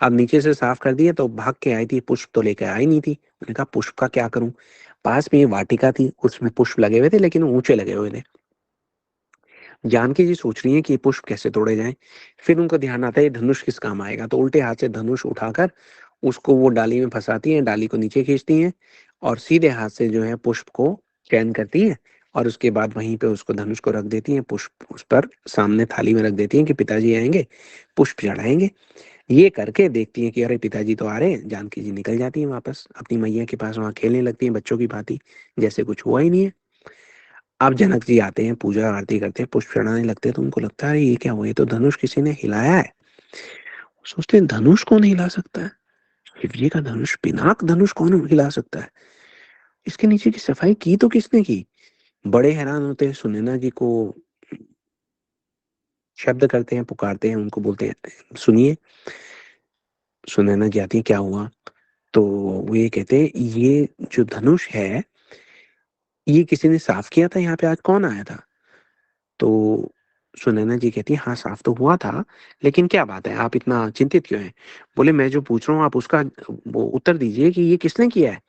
C: अब नीचे से साफ कर दिया तो भाग के आई थी, पुष्प तो लेकर आई नहीं थी। उन्होंने कहा पुष्प का क्या करूं। पास में ये वाटिका थी, उसमें पुष्प लगे हुए थे लेकिन ऊंचे लगे हुए थे। जानकी जी सोच रही हैं कि ये पुष्प कैसे तोड़े जाएं। फिर उनका ध्यान आता है ये धनुष किस काम आएगा, तो उल्टे हाथ से धनुष उठाकर उसको वो डाली में फंसाती हैं, डाली को नीचे खींचती हैं और सीधे हाथ से जो है पुष्प को चयन करती हैं और उसके बाद वहीं पे उसको धनुष को रख देती हैं, पुष्प उस पर सामने थाली में रख देती हैं कि पिताजी आएंगे पुष्प चढ़ाएंगे। ये करके देखती हैं कि अरे पिताजी तो आ रहे हैं, जानकी जी निकल जाती हैं वापस अपनी मैया के पास, वहां खेलने लगती हैं बच्चों की भांति, जैसे कुछ हुआ ही नहीं है। अब जनक जी आते हैं, पूजा आरती करते हैं, पुष्प चढ़ाने लगते हैं तो उनको लगता है ये क्या हुआ, ये तो धनुष किसी ने हिलाया है। सोचते हैं धनुष कौन हिला सकता है, शिव जी का धनुष, पिनाक धनुष कौन हिला सकता है, इसके नीचे की सफाई की तो किसने की। बड़े हैरान होते हैं, सुनैना जी को शब्द करते हैं, पुकारते हैं, उनको बोलते हैं सुनिए। सुनैना जी आती है, क्या हुआ। तो वो ये कहते हैं ये जो धनुष है ये किसी ने साफ किया था यहाँ पे, आज कौन आया था? तो सुनैना जी कहती है, हाँ साफ तो हुआ था, लेकिन क्या बात है, आप इतना चिंतित क्यों हैं? बोले मैं जो पूछ रहा हूँ आप उसका वो उत्तर दीजिए कि ये किसने किया है?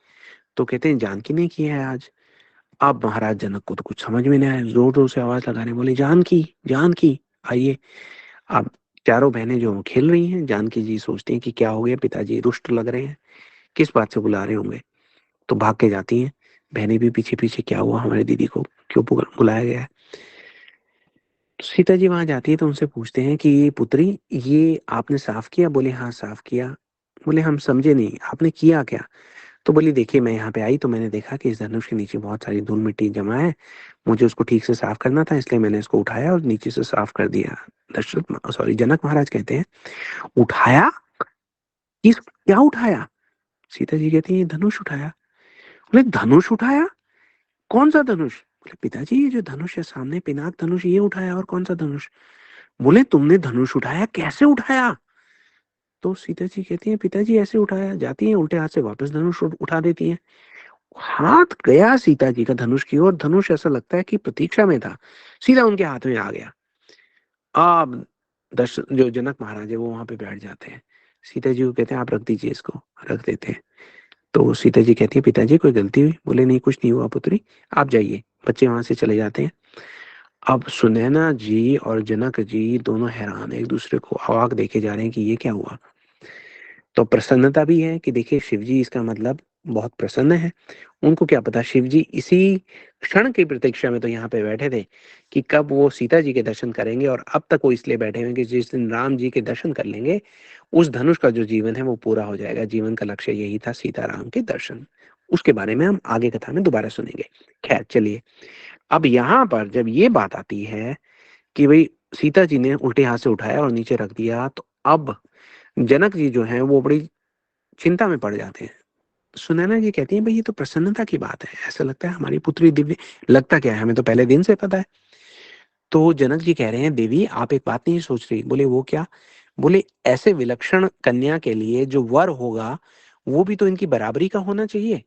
C: तो कहते हैं जानकी ने किया है आज। अब महाराज जनक को तो कुछ समझ में नहीं आया, जोर जोर से आवाज लगा रहे, बोले जानकी, जानकी आइए। अब चारों बहनें जो खेल रही हैं, जानकी जी सोचती हैं कि क्या हो गया, पिताजी रुष्ट लग रहे हैं, किस बात से बुला रहे होंगे। तो भाग के जाती हैं बहनें भी पीछे पीछे, क्या हुआ हमारी दीदी को क्यों बुलाया गया है? तो सीता जी वहां जाती है तो उनसे पूछते हैं कि पुत्री ये आपने साफ किया? बोले हाँ साफ किया। बोले हम समझे नहीं, आपने किया क्या? तो बोली देखिए मैं यहाँ पे आई तो मैंने देखा कि इस धनुष के नीचे बहुत सारी धूल मिट्टी जमा है, मुझे उसको ठीक से साफ करना था, इसलिए मैंने इसको उठाया और नीचे से साफ कर दिया। दशरथ सॉरी जनक महाराज कहते हैं उठाया? किस क्या उठाया? सीता जी कहती है ये धनुष उठाया। बोले धनुष उठाया? कौन सा धनुष? बोले पिताजी ये जो धनुष है सामने, पिनाक धनुष, ये उठाया। और कौन सा धनुष? बोले तुमने धनुष उठाया, कैसे उठाया? तो सीता जी कहती हैं पिताजी ऐसे उठाया। जाती हैं उल्टे हाथ से वापस धनुष उठा देती हैं। हाथ गया सीता जी का धनुष की ओर, धनुष ऐसा लगता है कि प्रतीक्षा में था, सीधा उनके हाथ में आ गया। अब दश जो जनक महाराज है वो वहां पे बैठ जाते हैं। सीता जी को कहते हैं आप रख दीजिए इसको। रख देते हैं। तो सीता जी कहती है पिताजी कोई गलती हुई? बोले नहीं कुछ नहीं हुआ पुत्री, आप जाइए। बच्चे वहां से चले जाते हैं। अब सुनैना जी और जनक जी दोनों हैरान, एक दूसरे को अवाक देखे जा रहे हैं कि ये क्या हुआ। तो प्रसन्नता भी है कि देखिए शिव जी इसका मतलब बहुत प्रसन्न है। उनको क्या पता शिव जी इसी क्षण की प्रतीक्षा में तो यहाँ पे बैठे थे कि कब वो सीता जी के दर्शन करेंगे, और अब तक वो इसलिए बैठे हुए हैं कि जिस दिन राम जी के दर्शन कर लेंगे उस धनुष का जो जीवन है वो पूरा हो जाएगा। जीवन का लक्ष्य यही था, सीताराम के दर्शन। उसके बारे में हम आगे कथा में दोबारा सुनेंगे। खैर चलिए, अब यहाँ पर जब ये बात आती है कि भाई सीता जी ने उल्टे हाथ से उठाया और नीचे रख दिया, तो अब जनक जी जो हैं वो बड़ी चिंता में पड़ जाते हैं। सुनैना जी कहती हैं भाई ये तो प्रसन्नता की बात है, ऐसा लगता है हमारी पुत्री दिव्य। लगता क्या है, हमें तो पहले दिन से पता है। तो जनक जी कह रहे हैं देवी आप एक बात नहीं सोच रही। बोले वो क्या? बोले ऐसे विलक्षण कन्या के लिए जो वर होगा वो भी तो इनकी बराबरी का होना चाहिए।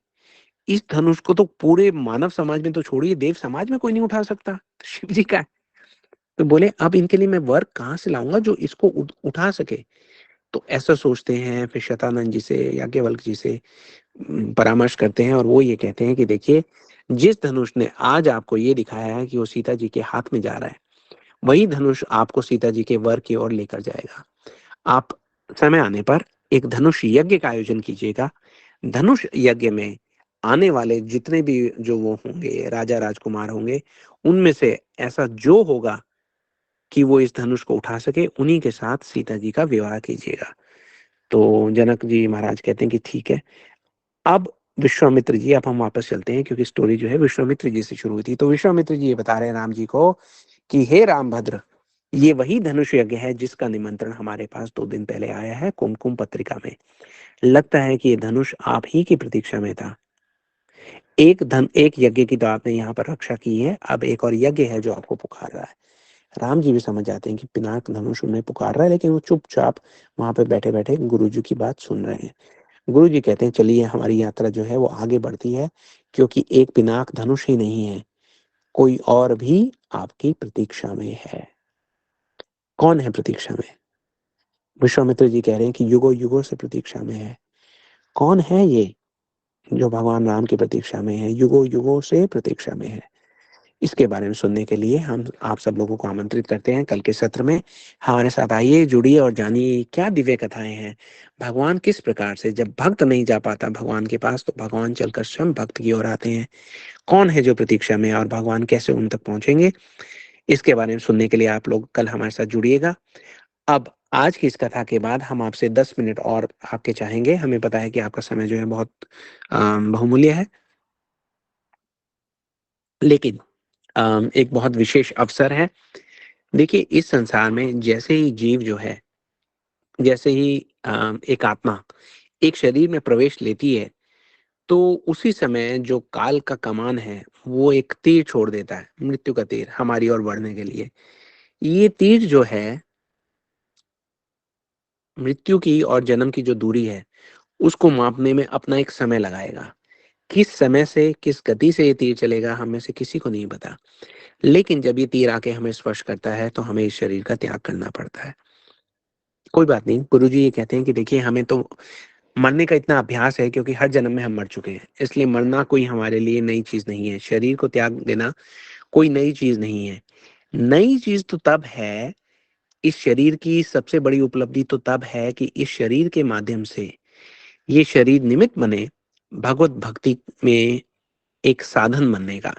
C: इस धनुष को तो पूरे मानव समाज में तो छोड़िए, देव समाज में कोई नहीं उठा सकता, तो शिव जी का है। तो बोले अब इनके लिए मैं वर कहाँ से लाऊंगा जो इसको उठा सके? तो ऐसा सोचते हैं, फिर शतानंद जी से, याज्ञवल्क्य जी से परामर्श करते हैं, और वो ये कहते हैं कि देखिए जिस धनुष ने आज आपको ये दिखाया है कि वो सीता जी के हाथ में जा रहा है, वही धनुष आपको सीता जी के वर की ओर लेकर जाएगा। आप समय आने पर एक धनुष यज्ञ का आयोजन कीजिएगा। धनुष यज्ञ में आने वाले जितने भी जो वो होंगे राजा राजकुमार होंगे, उनमें से ऐसा जो होगा कि वो इस धनुष को उठा सके, उन्हीं के साथ सीता जी का विवाह कीजिएगा। तो जनक जी महाराज कहते हैं कि ठीक है। अब विश्वामित्र जी, अब हम वापस चलते हैं क्योंकि स्टोरी जो है विश्वामित्र जी से शुरू हुई थी। तो विश्वामित्र जी ये बता रहे हैं राम जी को कि हे रामभद्र, ये वही धनुष यज्ञ है जिसका निमंत्रण हमारे पास 2 दिन पहले आया है कुमकुम पत्रिका में। लगता है कि ये धनुष आप ही की प्रतीक्षा में था। एक यज्ञ की तो आपने यहाँ पर रक्षा की है, अब एक और यज्ञ है जो आपको पुकार रहा है। राम जी भी समझ जाते हैं कि पिनाक धनुष उन्हें पुकार रहा है, लेकिन वो चुपचाप वहां पे बैठे बैठे गुरु जी की बात सुन रहे हैं। गुरु जी कहते हैं चलिए हमारी यात्रा जो है वो आगे बढ़ती है, क्योंकि एक पिनाक धनुष ही नहीं है, कोई और भी आपकी प्रतीक्षा में है। कौन है प्रतीक्षा में? विश्वामित्र जी कह रहे हैं कि युगों युगों से प्रतीक्षा में है। कौन है ये जो भगवान राम की प्रतीक्षा में है, युगों युगों से प्रतीक्षा में है? इसके बारे में सुनने के लिए हम आप सब लोगों को आमंत्रित करते हैं कल के सत्र में। हमारे साथ आइए, जुड़िए और जानिए क्या दिव्य कथाएं हैं। भगवान किस प्रकार से, जब भक्त नहीं जा पाता भगवान के पास, तो भगवान चलकर स्वयं भक्त की ओर आते हैं। कौन है जो प्रतीक्षा में, और भगवान कैसे उन तक पहुंचेंगे, इसके बारे में सुनने के लिए आप लोग कल हमारे साथ जुड़िएगा। अब आज की इस कथा के बाद हम आपसे 10 मिनट और आपके चाहेंगे। हमें पता है कि आपका समय जो है बहुत बहुमूल्य है, लेकिन एक बहुत विशेष अवसर है। देखिए इस संसार में जैसे ही जीव जो है, जैसे ही एक आत्मा एक शरीर में प्रवेश लेती है, तो उसी समय जो काल का कमान है वो एक तीर छोड़ देता है, मृत्यु का तीर, हमारी ओर बढ़ने के लिए। ये तीर जो है मृत्यु की और जन्म की जो दूरी है उसको मापने में अपना एक समय लगाएगा। किस समय से किस गति से ये तीर चलेगा हम में से किसी को नहीं पता, लेकिन जब ये तीर आके हमें स्पर्श करता है तो हमें इस शरीर का त्याग करना पड़ता है। कोई बात नहीं, गुरुजी ये कहते हैं कि देखिए हमें तो मरने का इतना अभ्यास है क्योंकि हर जन्म में हम मर चुके हैं, इसलिए मरना कोई हमारे लिए नई चीज नहीं है। शरीर को त्याग देना कोई नई चीज नहीं है। नई चीज तो तब है, इस शरीर की सबसे बड़ी उपलब्धि तो तब है कि इस शरीर के माध्यम से ये शरीर निमित्त बने भगवत भक्ति में एक साधन बनने का।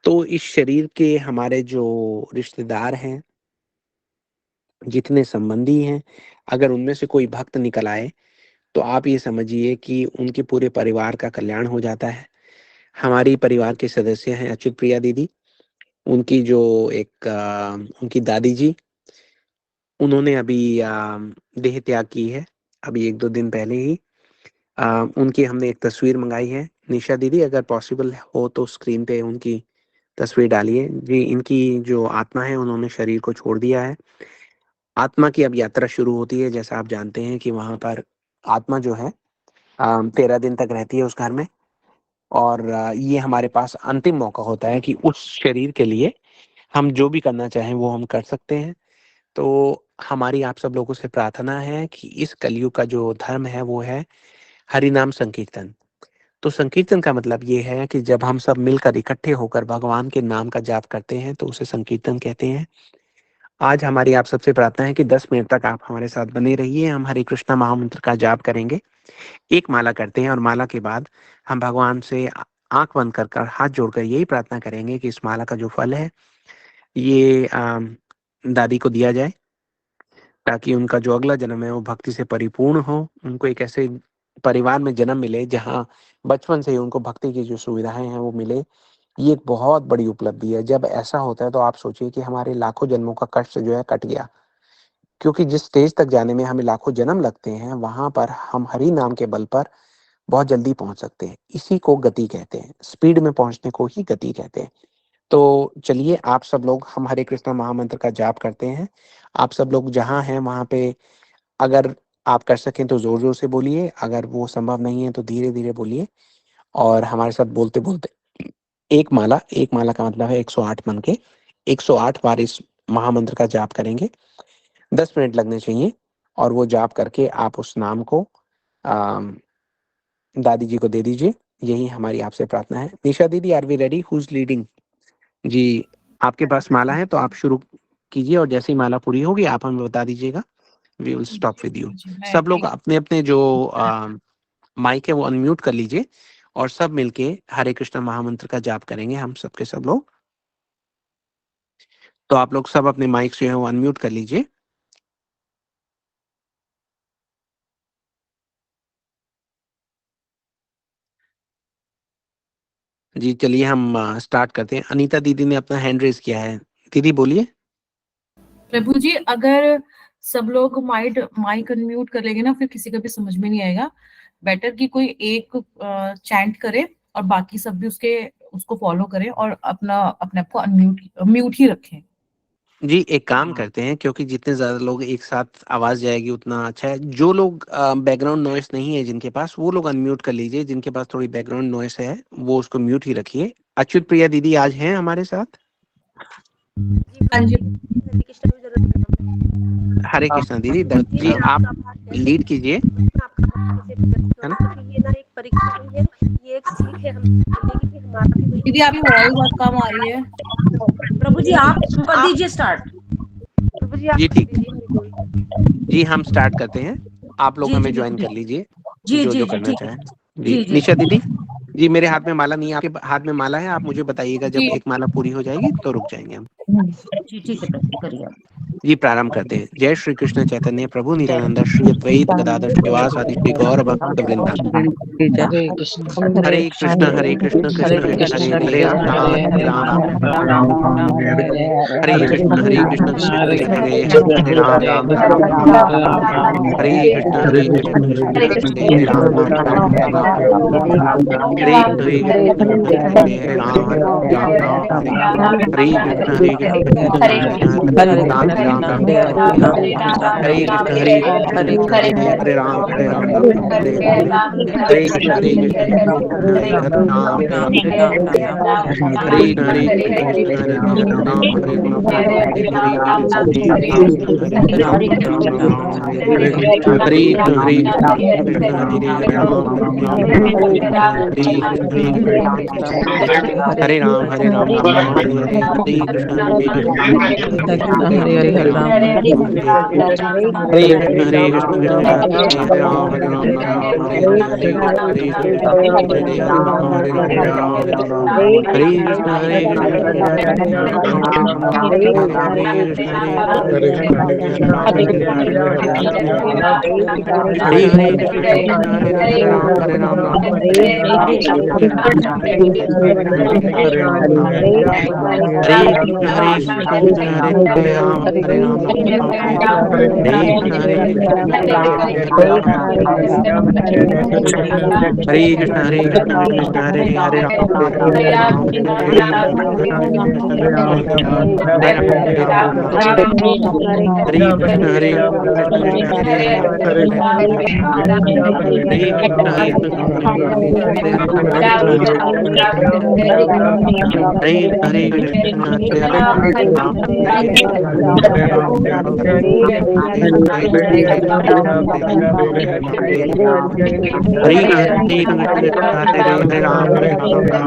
C: तो इस शरीर के हमारे जो रिश्तेदार हैं, जितने संबंधी हैं, अगर उनमें से कोई भक्त निकल आए तो आप ये समझिए कि उनके पूरे परिवार का कल्याण हो जाता है। हमारी परिवार के सदस्य हैं अच्युत प्रिया दीदी, उनकी जो एक उनकी दादी जी, उन्होंने अभी देह त्याग की है, अभी 1-2 दिन पहले ही। उनकी हमने एक तस्वीर मंगाई है। निशा दीदी अगर पॉसिबल हो तो स्क्रीन पे उनकी तस्वीर डालिए। जी, इनकी जो आत्मा है उन्होंने शरीर को छोड़ दिया है। आत्मा की अब यात्रा शुरू होती है। जैसा आप जानते हैं कि वहां पर आत्मा जो है 13 दिन तक रहती है उस घर में, और ये हमारे पास अंतिम मौका होता है कि उस शरीर के लिए हम जो भी करना चाहें वो हम कर सकते हैं। तो हमारी आप सब लोगों से प्रार्थना है कि इस कलयुग का जो धर्म है वो है हरि नाम संकीर्तन। तो संकीर्तन का मतलब ये है कि जब हम सब मिलकर इकट्ठे होकर भगवान के नाम का जाप करते हैं तो उसे संकीर्तन कहते हैं। आज हमारी आप सबसे प्रार्थना है कि 10 मिनट तक आप हमारे साथ बने रहिए। हम हरे कृष्णा महामंत्र का जाप करेंगे, एक माला करते हैं, और माला के बाद हम भगवान से आंख बंद कर हाथ जोड़कर यही प्रार्थना करेंगे कि इस माला का जो फल है ये दादी को दिया जाए, ताकि उनका जो अगला जन्म है वो भक्ति से परिपूर्ण हो। उनको एक ऐसे परिवार में जन्म मिले जहाँ बचपन से ही उनको भक्ति की जो सुविधाएं हैं वो मिले। ये एक बहुत बड़ी उपलब्धि है। जब ऐसा होता है तो आप सोचिए कि हमारे लाखों जन्मों का कष्ट जो है कट गया, क्योंकि जिस स्टेज तक जाने में हमें लाखों जन्म लगते हैं वहां पर हम हरि नाम के बल पर बहुत जल्दी पहुंच सकते हैं। इसी को गति कहते हैं, स्पीड में पहुंचने को ही गति कहते हैं। तो चलिए आप सब लोग हम हरे कृष्णा महामंत्र का जाप करते हैं। आप सब लोग जहां हैं वहां पे अगर आप कर सकें तो जोर जोर से बोलिए, अगर वो संभव नहीं है तो धीरे धीरे बोलिए, और हमारे साथ बोलते बोलते एक माला का मतलब है 108 मन के 108 बार इस महामंत्र का जाप करेंगे। 10 मिनट लगने चाहिए, और वो जाप करके आप उस नाम को दादी जी को दे दीजिए। यही हमारी आपसे प्रार्थना है। निशा दीदी, are we ready? Who is leading? जी, आपके पास माला है तो आप शुरू कीजिए, और जैसे ही माला पूरी होगी आप हमें बता दीजिएगा। We will stop with you. सब लोग अपने अपने जो माइक है वो अनम्यूट कर लीजिए, और सब मिलके हरे कृष्णा महामंत्र का जाप करेंगे हम सबके सब लोग। तो आप लोग सब अपने माइक जो है वो अनम्यूट कर लीजिए। जी चलिए हम स्टार्ट करते हैं। अनीता दीदी ने अपना हैंड रेज किया है, दीदी बोलिए।
B: प्रभु जी, अगर सब लोग माइक अनम्यूट कर लेंगे ना, फिर किसी का भी समझ में नहीं आएगा। बेटर कि कोई एक चैंट करे और बाकी सब भी उसको फॉलो करें, और अपने आप को म्यूट ही रखें।
C: जी एक काम करते हैं, क्योंकि जितने ज्यादा लोग एक साथ आवाज जाएगी उतना अच्छा है। जो लोग बैकग्राउंड नॉइस नहीं है जिनके पास, वो लोग अनम्यूट कर लीजिए। जिनके पास थोड़ी बैकग्राउंड नॉइस है वो उसको म्यूट ही रखिए। अच्युत प्रिया दीदी आज हैं हमारे साथ?
B: हाँ जी।
C: हरे कृष्णा दीदी, जी आप लीड कीजिए, है ना?
B: दीदी आपकी आवाज बहुत कम आ रही है।
D: प्रभु जी आप कर दीजिए स्टार्ट।
C: जी ठीक, जी हम स्टार्ट करते हैं। आप लोग हमें ज्वाइन कर लीजिए जो करना चाहें। जी निशा दीदी, जी मेरे हाथ में माला नहीं है, आपके हाथ में माला है, आप मुझे बताइएगा जब एक माला पूरी हो जाएगी तो रुक जाएंगे हम।
D: जी ठीक है, करिए।
C: जी प्रारंभ करते हैं। जय श्री कृष्ण चैतन्य प्रभु नित्यानंद श्री अद्वैत गदाधर श्रीवासादि श्री गौर भक्त वृंदा। हरे कृष्ण कृष्ण हरे हरे राम राम राम हरे कृष्ण कृष्ण हरे हरे राम हरे कृष्ण हरे राम हरे राम हरे कृष्ण राम राम
D: हरे
C: हरे
D: हरे राम
C: कृष्ण हरे कृष्ण हरे राम हरे हरे कृष्ण हरे कृष्ण हरे राम
D: राम राम राम
C: हरे कृष्ण हरे राम हरे
D: राम
C: राम
D: राम
C: हरे कृष्ण हरे कृष्ण हरे राम हरे राम हरे राम राम हरे हरे हरे कृष्ण हरे
D: कृष्ण हरे हरे हरे राम
C: कृष्ण हरे राम हरे राम राम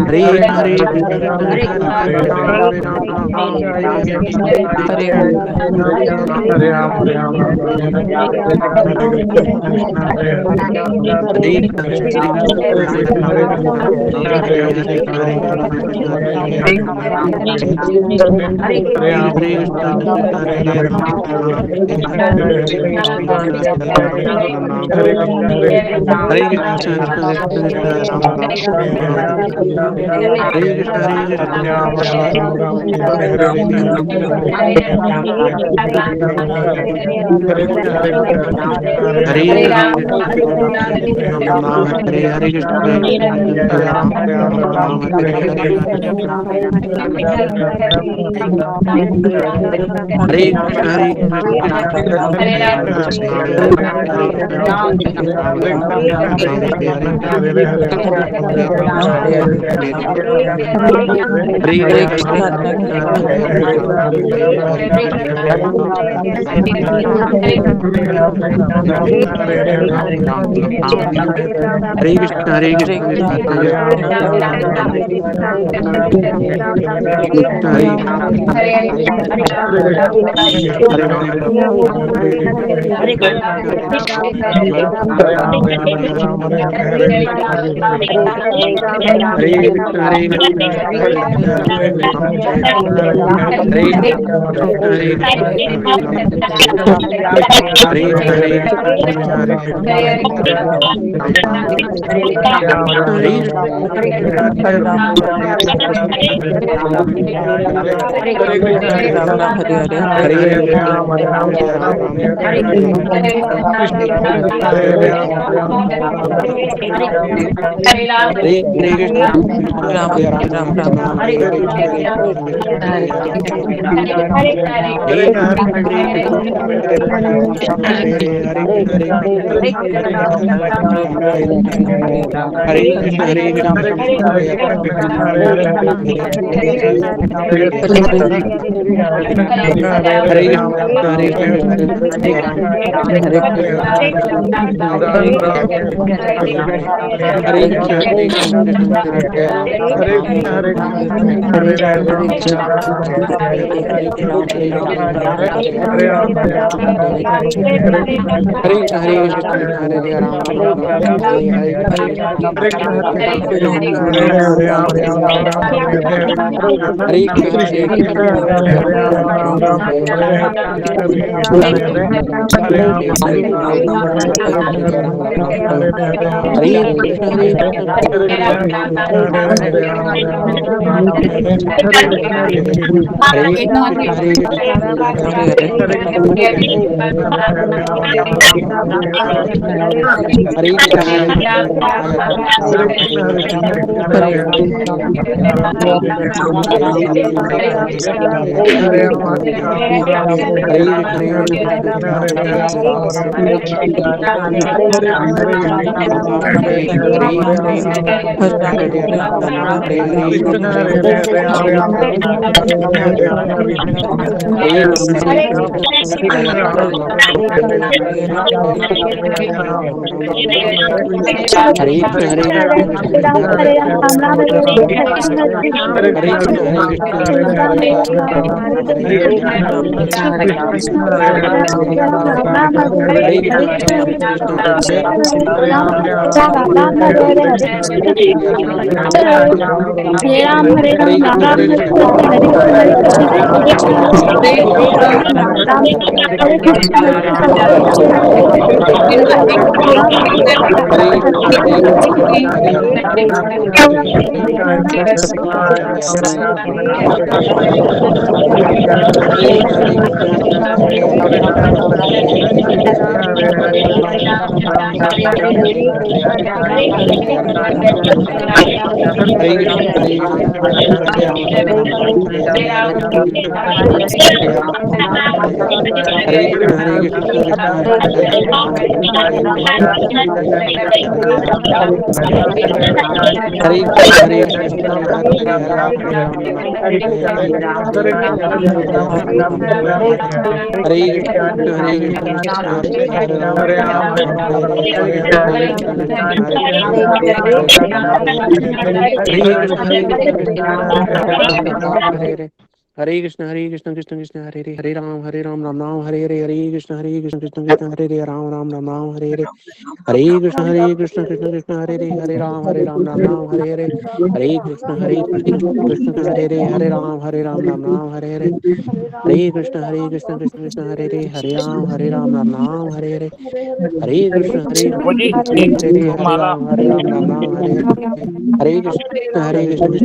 C: हरे हरे हरे हरे राम हरे राम हरे कृष्ण हरे कृष्ण हरे राम हरे कृष्ण हरे हरे कृष्ण हरे राम हरे राम राम हरे कृष्ण हरे राम हरे राम राम हरे कृष्ण हरे कृष्ण हरे हरे राम हरे राम हरे कृष्ण हरे कृष्ण हरे हरे कृष्ण हरे हरे कृष्ण हरे राम हरे राम हरे कृष्ण हरे राम
D: हरे
C: हरे कृष्ण राम हरे कृष्ण हरे कृष्ण हरे
D: राम राम हरे हरे राम राम राम
C: हरे कृष्ण हरे
D: हरे
C: हरे कृष्ण कृष्ण कृष्ण हरे राम राम राम हरे कृष्ण कृष्ण हरे राम राम राम हरे कृष्ण कृष्ण हरे राम राम राम हरे कृष्ण हरे राम राम राम हरे कृष्ण कृष्ण हरे राम राम राम हरे हरे राम राम राम हरे कृष्ण हरे राम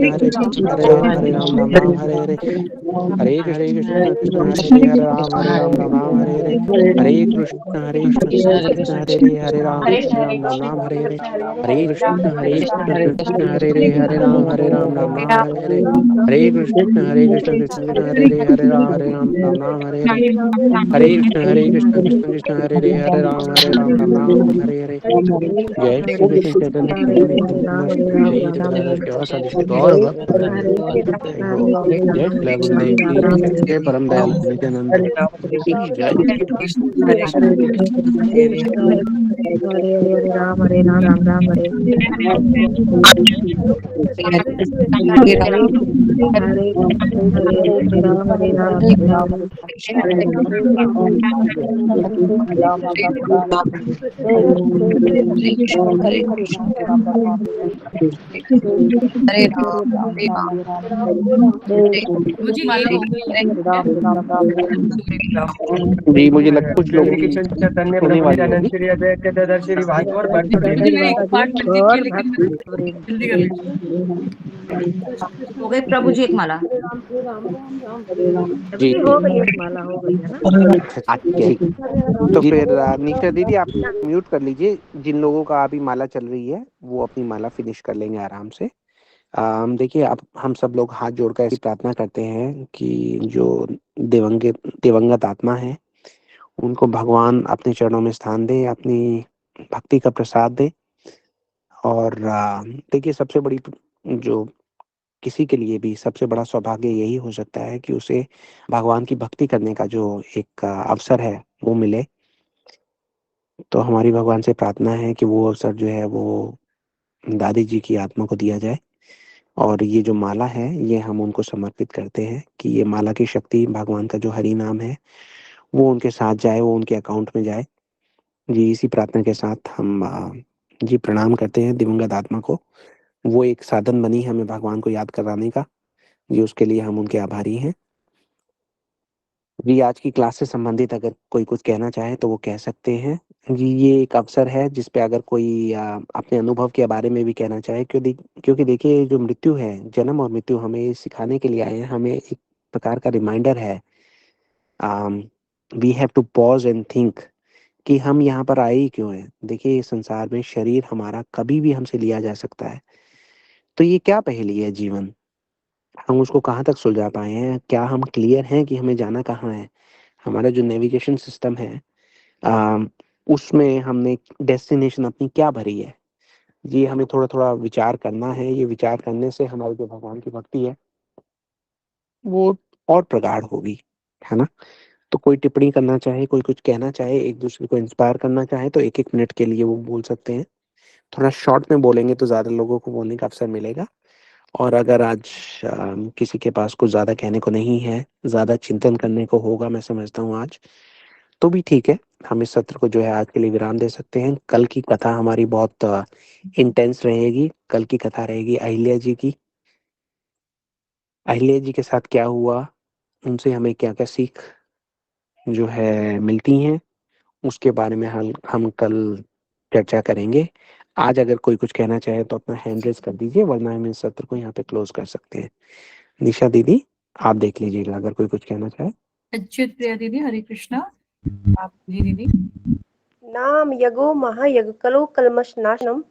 C: राम राम हरे कृष्ण हरे राम राम राम हरे कृष्ण हरे राम राम राम हरे कृष्ण हरे राम राम राम हरे कृष्ण हरे राम राम राम हरे कृष्ण हरे राम राम राम हरे जय श्री कृष्ण चैतन्य प्रभु नित्यानंद श्री अद्वैत गदाधर श्रीवासादि श्री गौर भक्त वृंद जय हो जय श्री गुरुदेव की जय परम दयाल नित्यानंद जय
B: मुझे माला हो गई है।
C: जी मुझे लग कुछ लोगों की
E: चैतन्य
C: होने
E: प्रभु
C: वाली
E: नित्यानंद
C: होगी
E: श्री अद्वैत गदाधर श्री वासु और भक्त वृंद।
B: मुझे एक पार्ट में दिख गया लेकिन मैं जल्दी कर रही
F: हो गई प्रभु जी एक माला।
C: जी
G: हो गई एक माला हो गई है ना।
C: अच्छा ठीक तो फिर निशा दीदी आप म्यूट कर लीजिए जिन लोगों का अभी माला चल रही है वो अपनी माला फिनिश कर लेंगे आराम से देखिए अब हम सब लोग हाथ जोड़कर ऐसी प्रार्थना करते हैं कि जो दिवंगत आत्मा है उनको भगवान अपने चरणों में स्थान दे अपनी भक्ति का प्रसाद दे और देखिए सबसे बड़ी जो किसी के लिए भी सबसे बड़ा सौभाग्य यही हो सकता है कि उसे भगवान की भक्ति करने का जो एक अवसर है वो मिले तो हमारी भगवान से प्रार्थना है कि वो अवसर जो है वो दादी जी की आत्मा को दिया जाए और ये जो माला है ये हम उनको समर्पित करते हैं कि ये माला की शक्ति भगवान का जो हरि नाम है वो उनके साथ जाए वो उनके अकाउंट में जाए जी इसी प्रार्थना के साथ हम जी प्रणाम करते हैं दिवंगत आत्मा को वो एक साधन बनी हमें भगवान को याद कराने का जी उसके लिए हम उनके आभारी हैं जी आज की क्लास से संबंधित अगर कोई कुछ कहना चाहे तो वो कह सकते हैं जी ये एक अवसर है जिस पे अगर कोई अपने अनुभव के बारे में भी कहना चाहे क्योंकि देखिए जो मृत्यु है जन्म और मृत्यु हमें सिखाने के लिए आए हैं हमें एक प्रकार का रिमाइंडर है we have to pause and think कि हम यहाँ पर आए ही क्यों हैं देखिए इस संसार में शरीर हमारा कभी भी हमसे लिया जा सकता है तो ये क्या पहेली है जीवन? हम उसको कहाँ तक सुलझा पाए हैं? क्या हम क्लियर हैं कि हमें जाना कहाँ है? हमारा जो नेविगेशन सिस्टम है, उसमें हमने डेस्टिनेशन अपनी क्या भरी है? ये हमें थोड़ा-थोड़ा विचार करना है। ये विचार करने से हमारी जो भगवान की भक्ति है, वो और प्रगाढ़ होगी, है ना? तो कोई टिप्पणी करना चाहे, कोई कुछ कहना चाहे, एक-दूसरे को इंस्पायर करना चाहे, तो 1-1 मिनट के लिए वो बोल सकते हैं। थोड़ा शॉर्ट में बोलेंगे तो ज़्यादा लोगों को बोलने का अवसर मिलेगा। और अगर आज किसी के पास कुछ ज़्यादा कहने को नहीं है, ज़्यादा चिंतन करने को होगा, मैं समझता हूँ आज, तो भी ठीक है। हम इस सत्र को जो है आज के लिए विराम दे सकते हैं। कल की कथा हमारी बहुत इंटेंस रहेगी। कल की कथा रहेगी अहिल्या जी की। अहिल्या जी के साथ क्या हुआ, उनसे हमें क्या-क्या सीख जो है मिलती हैं, उसके बारे में हम कल चर्चा करेंगे। आज अगर कोई कुछ कहना चाहे तो अपना हैंड रेज़ कर दीजिए, वरना हम इस सत्र को यहाँ पे क्लोज़ कर सकते हैं। निशा दीदी, आप देख लीजिएगा अगर कोई कुछ कहना चाहे।
B: अच्युत प्रिया दीदी, हरे कृष्णा। आप जी दीदी।
H: नाम यगो महायज्ञ कलो कलमश नाशनम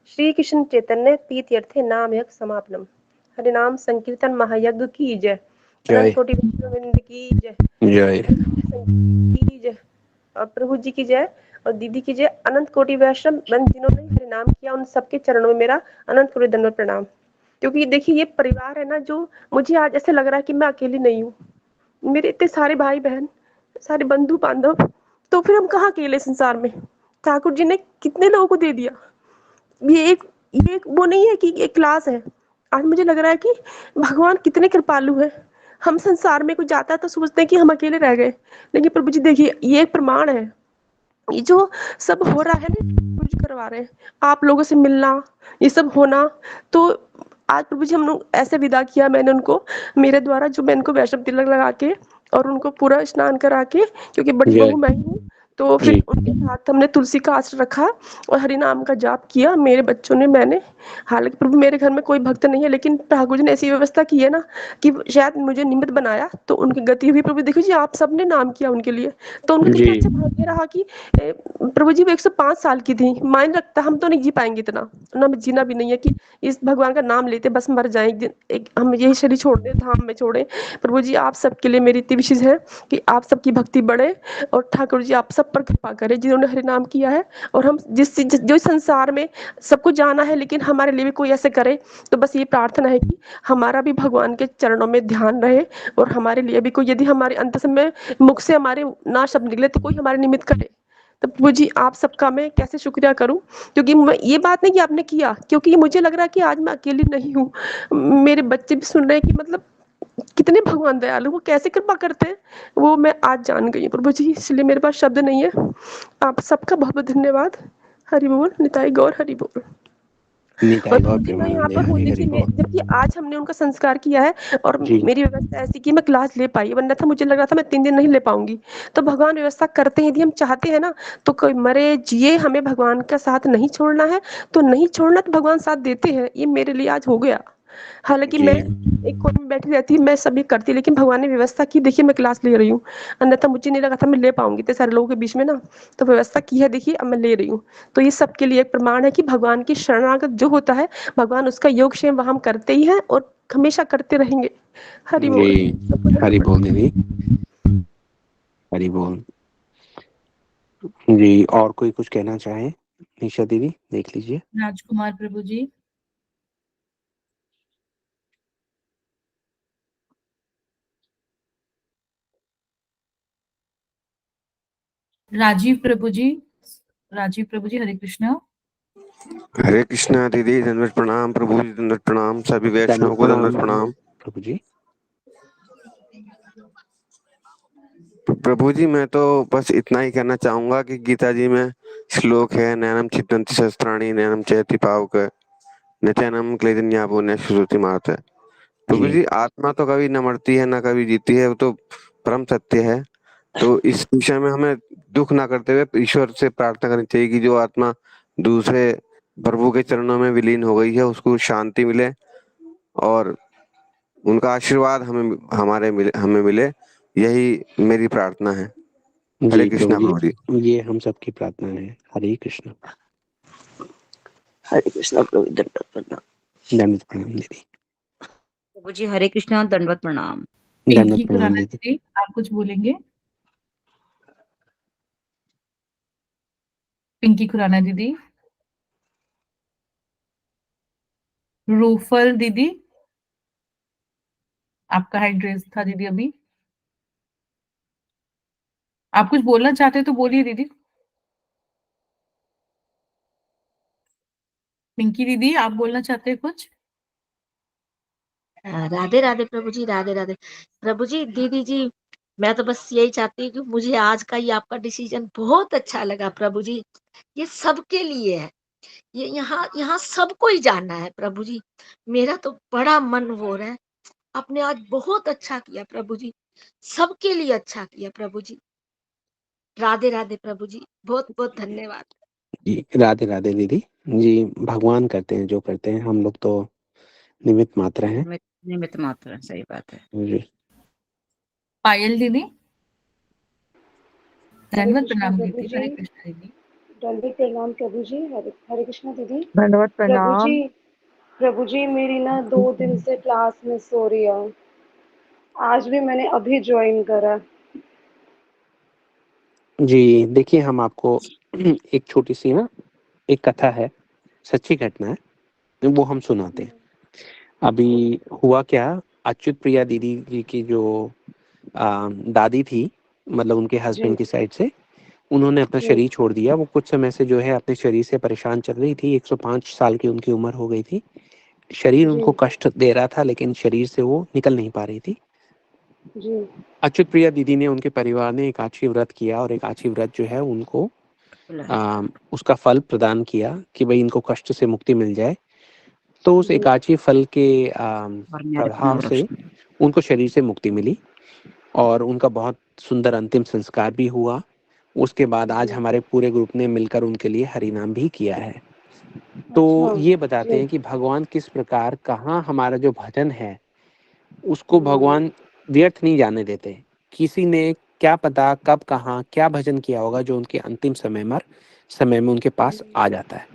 H: श्री कृष्ण चैतन्य तीर्थ्यर्थे नाम यज्ञ समापनम। हरे नाम संकीर्तन महायज्ञ की जय।
C: जय।
H: अनंत कोटि वैष्णववृंद की जय।
C: जय।
H: की जय। और प्रभु जी की जय और दीदी की जय। अनंत कोटि वैष्णव वृंद जिन्होंने हरि नाम किया, उन सबके चरणों में मेरा अनंत कोटि दंडवत प्रणाम। क्योंकि देखिए ये परिवार है ना, जो मुझे आज ऐसे लग रहा है कि मैं अकेली नहीं हूँ। मेरे इतने सारे भाई बहन, सारे बंधु बांधव, तो फिर हम कहाँ अकेले संसार में। ठाकुर जी ने कितने लोगों को दे दिया। ये एक वो नहीं है कि एक क्लास है। आज मुझे लग रहा है कि भगवान कितने कृपालु है। हम संसार में कोई जाता है तो सोचते हैं कि हम अकेले रह गए, लेकिन प्रभु जी देखिए ये एक प्रमाण है। ये जो सब हो रहा है ना, कुछ करवा रहे हैं, आप लोगों से मिलना, ये सब होना। तो आज प्रभु जी हम लोग ऐसे विदा किया, मैंने उनको मेरे द्वारा, जो मैं इनको वैष्णव तिलक लगा के और उनको पूरा स्नान करा के, क्योंकि बड़ी
C: जय।
H: बहू मैं ही हूँ, तो फिर
C: जी।
H: उनके साथ हमने तुलसी का आसन रखा और हरि नाम का जाप किया, मेरे बच्चों ने, मैंने। हालांकि प्रभु मेरे घर में कोई भक्त नहीं है, लेकिन ठाकुर जी ने ऐसी व्यवस्था की है ना कि शायद मुझे निमित्त बनाया तो उनकी गति हुई। प्रभु देखो जी, आप सबने नाम किया उनके लिए, तो उनका
C: जी।
H: क्या अच्छा भाग्य रहा कि प्रभु जी वो 105 साल की थी। मायने रखता, हम तो नहीं जी पाएंगे इतना, ना हमें जीना भी नहीं है कि इस भगवान का नाम लेते बस मर जाए एक दिन, एक हम यही शरीर छोड़ दें, धाम में छोड़े। प्रभु जी आप सबके लिए मेरी इतनी विशेष है कि आप सबकी भक्ति बढ़े और ठाकुर जी आप सब पर कृपा करें जिन्होंने हरि नाम किया है। और हम जो संसार में सबको जाना है, लेकिन हमारे लिए भी कोई ऐसे करे, तो बस ये प्रार्थना है कि हमारा भी भगवान के चरणों में ध्यान रहे और हमारे लिए भी कोई, यदि हमारे अंत समय मुख से हमारे ना शब्द निकले, तो कोई हमारे निमित्त करे। तो प्रभु जी आप सबका मैं कैसे शुक्रिया करूं, क्योंकि ये बात नहीं कि आपने किया, क्योंकि मुझे लग रहा है कि आज मैं अकेली नहीं हूँ। मेरे बच्चे भी सुन रहे हैं कि मतलब कितने भगवान दयालु, वो कैसे कृपा करते हैं, वो मैं आज जान गई हूँ प्रभु जी। इसलिए मेरे पास शब्द नहीं है। आप सबका बहुत बहुत धन्यवाद। हरि बोल, निताई गौर हरि बोल।
C: निताई
H: और
C: गौर
H: प्रभु जी मैं यहाँ
C: प्रेमानंद,
H: पर हूँ,
C: हरि हरि
H: देखिए
C: बोल।
H: जबकि आज हमने उनका संस्कार किया है और
C: जी।
H: मेरी व्यवस्था ऐसी कि मैं क्लास ले पाई, वरना था मुझे लग रहा था मैं 3 दिन नहीं ले पाऊंगी। तो भगवान व्यवस्था करते हैं, यदि हम चाहते हैं ना, तो कोई मरे जिए, हमें भगवान का साथ नहीं छोड़ना है तो नहीं छोड़ना, तो भगवान साथ देते हैं। ये मेरे लिए आज हो गया। हालांकि मैं
C: जी।
H: एक कोने में बैठी रहती, मैं सभी करती, लेकिन भगवान ने व्यवस्था की। देखिए मैं क्लास ले रही हूँ, अन्यथा मुझे नहीं लगा था मैं ले पाऊंगी इतने सारे लोगों के बीच में ना, तो व्यवस्था की है, देखिए अब मैं ले रही हूँ। तो ये सबके लिए एक प्रमाण है कि भगवान की शरणागत जो होता है, भगवान उसका योगक्षेम हम करते ही हैं और हमेशा करते रहेंगे। हरि बोल।
C: जी। हरि बोल दीदी, हरि बोल। जी, और कोई कुछ कहना चाहे? निशा दीदी देख लीजिए।
B: राजकुमार प्रभु जी। राजीव प्रभु जी। राजीव प्रभु जी, हरे कृष्णा।
I: हरे कृष्णा दीदी, दंडवत प्रणाम। प्रभु जी दंडवत प्रणाम। सभी वैष्णव को दंडवत प्रणाम।
C: प्रभु जी।
I: प्रभु जी मैं तो बस इतना ही कहना चाहूंगा कि गीता जी में श्लोक है, नैनम छिदन्ति शस्त्राणि नैनम चेति पावक नित्यानम क्लेदन्यापो न श्रुति मारत है। प्रभु जी आत्मा तो कभी न मरती है न कभी जीती है, वो तो परम सत्य है। तो इस विषय में हमें दुख ना करते हुए ईश्वर से प्रार्थना करनी चाहिए कि जो आत्मा दूसरे प्रभु के चरणों में विलीन हो गई है उसको शांति मिले और उनका आशीर्वाद हमें मिले। यही मेरी प्रार्थना है। हरे
C: जी
I: कृष्णा
C: प्रभु
I: प्रभु जी।
C: जी, ये हम सबकी प्रार्थना है। हरे कृष्ण।
J: हरे कृष्णा प्रभु, दंडवत प्रणाम।
C: दंडवत प्रणाम दीदी।
F: प्रभु जी हरे कृष्णा, दंडवत प्रणाम।
C: दंडवत
B: पिंकी
C: प्रणाम
B: खुराना
C: दीदी।
B: दीदी, आप कुछ बोलेंगे? पिंकी खुराना दीदी, रूफल दीदी, आपका हैंड रेज था दीदी अभी। आप कुछ बोलना चाहते तो बोलिए दीदी। पिंकी दीदी, आप बोलना चाहते हैं कुछ?
G: राधे राधे प्रभु जी, राधे राधे प्रभु जी। दीदी जी, मैं तो बस यही चाहती हूँ कि मुझे आज का ये आपका डिसीजन बहुत अच्छा लगा प्रभु जी। ये सबके लिए है, ये यहाँ यहाँ सबको ही जानना है प्रभु जी। मेरा तो बड़ा मन हो रहा है। आपने आज बहुत अच्छा किया प्रभु जी, सबके लिए अच्छा किया प्रभु जी। राधे राधे प्रभु जी, बहुत बहुत धन्यवाद।
C: जी राधे राधे दीदी। जी भगवान करते हैं जो करते हैं, हम लोग तो निमित्त मात्र हैं।
F: निमित्त मात्र, सही बात है।
C: जी
B: पायल दीदी,
J: हरे
B: दंडवत
J: कृष्णा
B: प्रणाम
J: प्रभु
B: दीदी।
J: जी,
B: हरे कृष्णा दीदी।
J: दंडवत प्रणाम प्रभु जी। हरे हरे कृष्णा दीदी।
D: दंडवत
J: प्रभु
D: प्रणाम।
J: जी मेरी ना 2 दिन से क्लास मिस हो रही है। आज भी मैंने अभी ज्वाइन करा।
C: जी देखिए, हम आपको एक छोटी सी ना एक कथा है, सच्ची घटना है, वो हम सुनाते हैं। अभी हुआ क्या, अच्युत प्रिया दीदी जी की जो दादी थी, मतलब उनके
J: जी
C: हस्बैंड की साइड से, उन्होंने अपना
J: जी
C: शरीर छोड़ दिया। वो कुछ समय से जो है अपने शरीर से परेशान चल रही थी। 105 साल की उनकी उम्र हो गई थी। शरीर
J: जी
C: उनको कष्ट दे रहा था, लेकिन शरीर से वो निकल नहीं पा रही थी।
J: जी
C: अच्युत प्रिया दीदी ने, उनके परिवार ने एकादशी व्रत किया, और एकादशी व्रत जो है उनको उसका फल प्रदान किया कि भाई इनको कष्ट से मुक्ति मिल जाए। तो उस
J: जी
C: एकादशी फल के प्रभाव से उनको शरीर से मुक्ति मिली, और उनका बहुत सुंदर अंतिम संस्कार भी हुआ। उसके बाद आज
J: जी
C: हमारे पूरे ग्रुप ने मिलकर उनके लिए हरिनाम भी किया है। तो
J: अच्छा
C: ये बताते
J: जी
C: हैं कि भगवान किस प्रकार, कहाँ हमारा जो भजन है उसको भगवान व्यर्थ नहीं जाने देते। किसी ने क्या पता कब कहाँ क्या भजन किया होगा जो उनके अंतिम समय में उनके पास आ जाता है।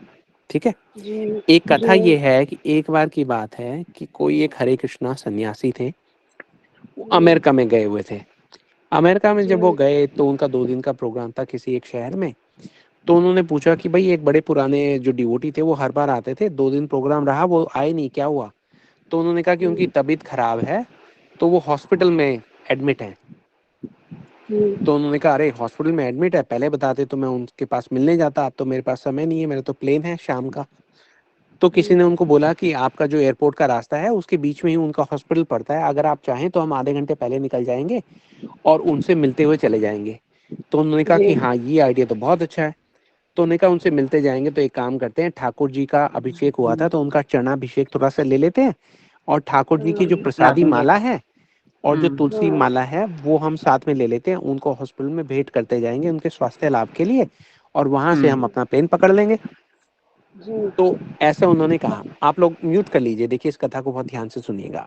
C: ठीक है।
J: जी
C: एक कथा
J: जी
C: ये है कि एक बार की बात है कि कोई एक हरे कृष्णा सन्यासी थे, वो अमेरिका में गए हुए थे। अमेरिका में जब वो
J: जी
C: गए तो उनका 2 दिन का प्रोग्राम था किसी एक शहर में। तो उन्होंने पूछा कि भाई, एक बड़े पुराने जो डिवोटी थे वो हर बार आते थे, 2 दिन प्रोग्राम रहा वो आए नहीं, क्या हुआ? तो उन्होंने कहा कि उनकी तबीयत खराब है, तो वो हॉस्पिटल में एडमिट है। तो उन्होंने कहा, अरे हॉस्पिटल में एडमिट है, पहले बताते तो मैं उनके पास मिलने जाता। अब तो मेरे पास समय नहीं है, मेरा तो प्लेन है शाम का। तो किसी ने उनको बोला कि आपका जो एयरपोर्ट का रास्ता है उसके बीच में ही उनका हॉस्पिटल पड़ता है, अगर आप चाहें तो हम आधे घंटे पहले निकल जाएंगे और उनसे मिलते हुए चले जाएंगे। तो उन्होंने कहा कि हाँ, ये आइडिया तो बहुत अच्छा है। तो उन्होंने कहा, उनसे मिलते जाएंगे तो एक काम करते हैं, ठाकुर जी का अभिषेक हुआ था तो उनका चरणाभिषेक थोड़ा सा ले लेते हैं, और ठाकुर जी की जो प्रसादी माला है और जो तुलसी माला है वो हम साथ में ले लेते हैं, उनको हॉस्पिटल में भेंट करते जाएंगे उनके स्वास्थ्य लाभ के लिए, और वहां से हम अपना प्लेन पकड़ लेंगे। तो ऐसा उन्होंने कहा। आप लोग म्यूट कर लीजिए, देखिए इस कथा को बहुत ध्यान से सुनिएगा।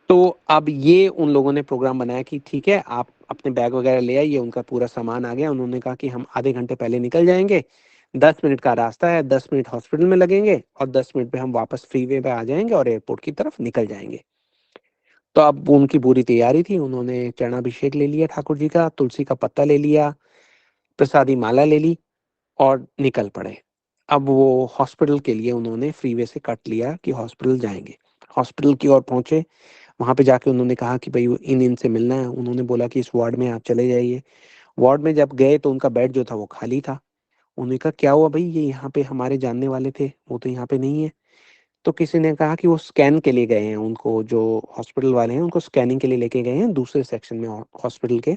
C: तो अब ये उन लोगों ने प्रोग्राम बनाया कि ठीक है, आप अपने बैग वगैरह ले आइए। उनका पूरा सामान आ गया। उन्होंने कहा कि हम आधे घंटे पहले निकल जाएंगे, 10 मिनट का रास्ता है, 10 मिनट हॉस्पिटल में लगेंगे और 10 मिनट पे हम वापस फ्रीवे पे आ जाएंगे और एयरपोर्ट की तरफ निकल जाएंगे। तो अब उनकी पूरी तैयारी थी। उन्होंने चरणाभिषेक ले लिया ठाकुर जी का, तुलसी का पत्ता ले लिया, प्रसादी माला ले ली और निकल पड़े। अब वो हॉस्पिटल के लिए उन्होंने फ्रीवे से कट लिया कि हॉस्पिटल जाएंगे। हॉस्पिटल की ओर पहुंचे। वहां पे जाके उन्होंने कहा कि भाई इन से मिलना है। उन्होंने बोला कि इस वार्ड में आप चले जाइए। वार्ड में जब गए तो उनका बेड जो था वो खाली था। उन्होंने कहा, क्या हुआ भाई, ये यहाँ पे हमारे जानने वाले थे, वो तो यहाँ पे नहीं है। तो किसी ने कहा कि वो स्कैन के लिए गए हैं, उनको जो हॉस्पिटल वाले हैं उनको स्कैनिंग के लिए लेके गए हैं दूसरे सेक्शन में हॉस्पिटल के।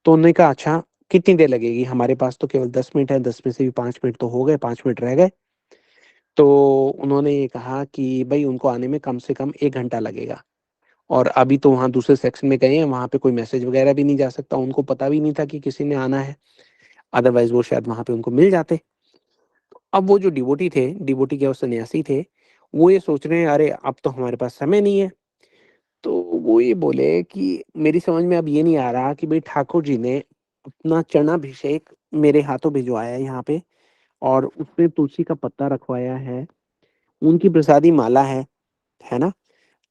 C: तो उन्होंने कहा, अच्छा कितनी देर लगेगी? हमारे पास तो केवल 10 मिनट है, 10 में से भी 5 मिनट तो हो गए, 5 मिनट रह गए। तो उन्होंने ये कहा कि भाई उनको आने में कम से कम 1 घंटा लगेगा, और अभी तो वहाँ दूसरे सेक्शन में गए हैं, वहाँ पे कोई मैसेज वगैरह भी नहीं जा सकता। उनको पता भी नहीं था कि किसी ने आना है, अदरवाइज वो शायद वहाँ पे उनको मिल जाते। अब वो जो डिवोटी थे, डिवोटी क्या वो सन्यासी थे, वो ये सोच रहे हैं, अरे अब तो हमारे पास समय नहीं है। तो वो ये बोले कि मेरी समझ में अब ये नहीं आ रहा कि भाई ठाकुर जी ने अपना चरणाभिषेक मेरे हाथों भिजवाया है यहाँ पे, और उसमें तुलसी का पत्ता रखवाया है, उनकी प्रसादी माला है ना?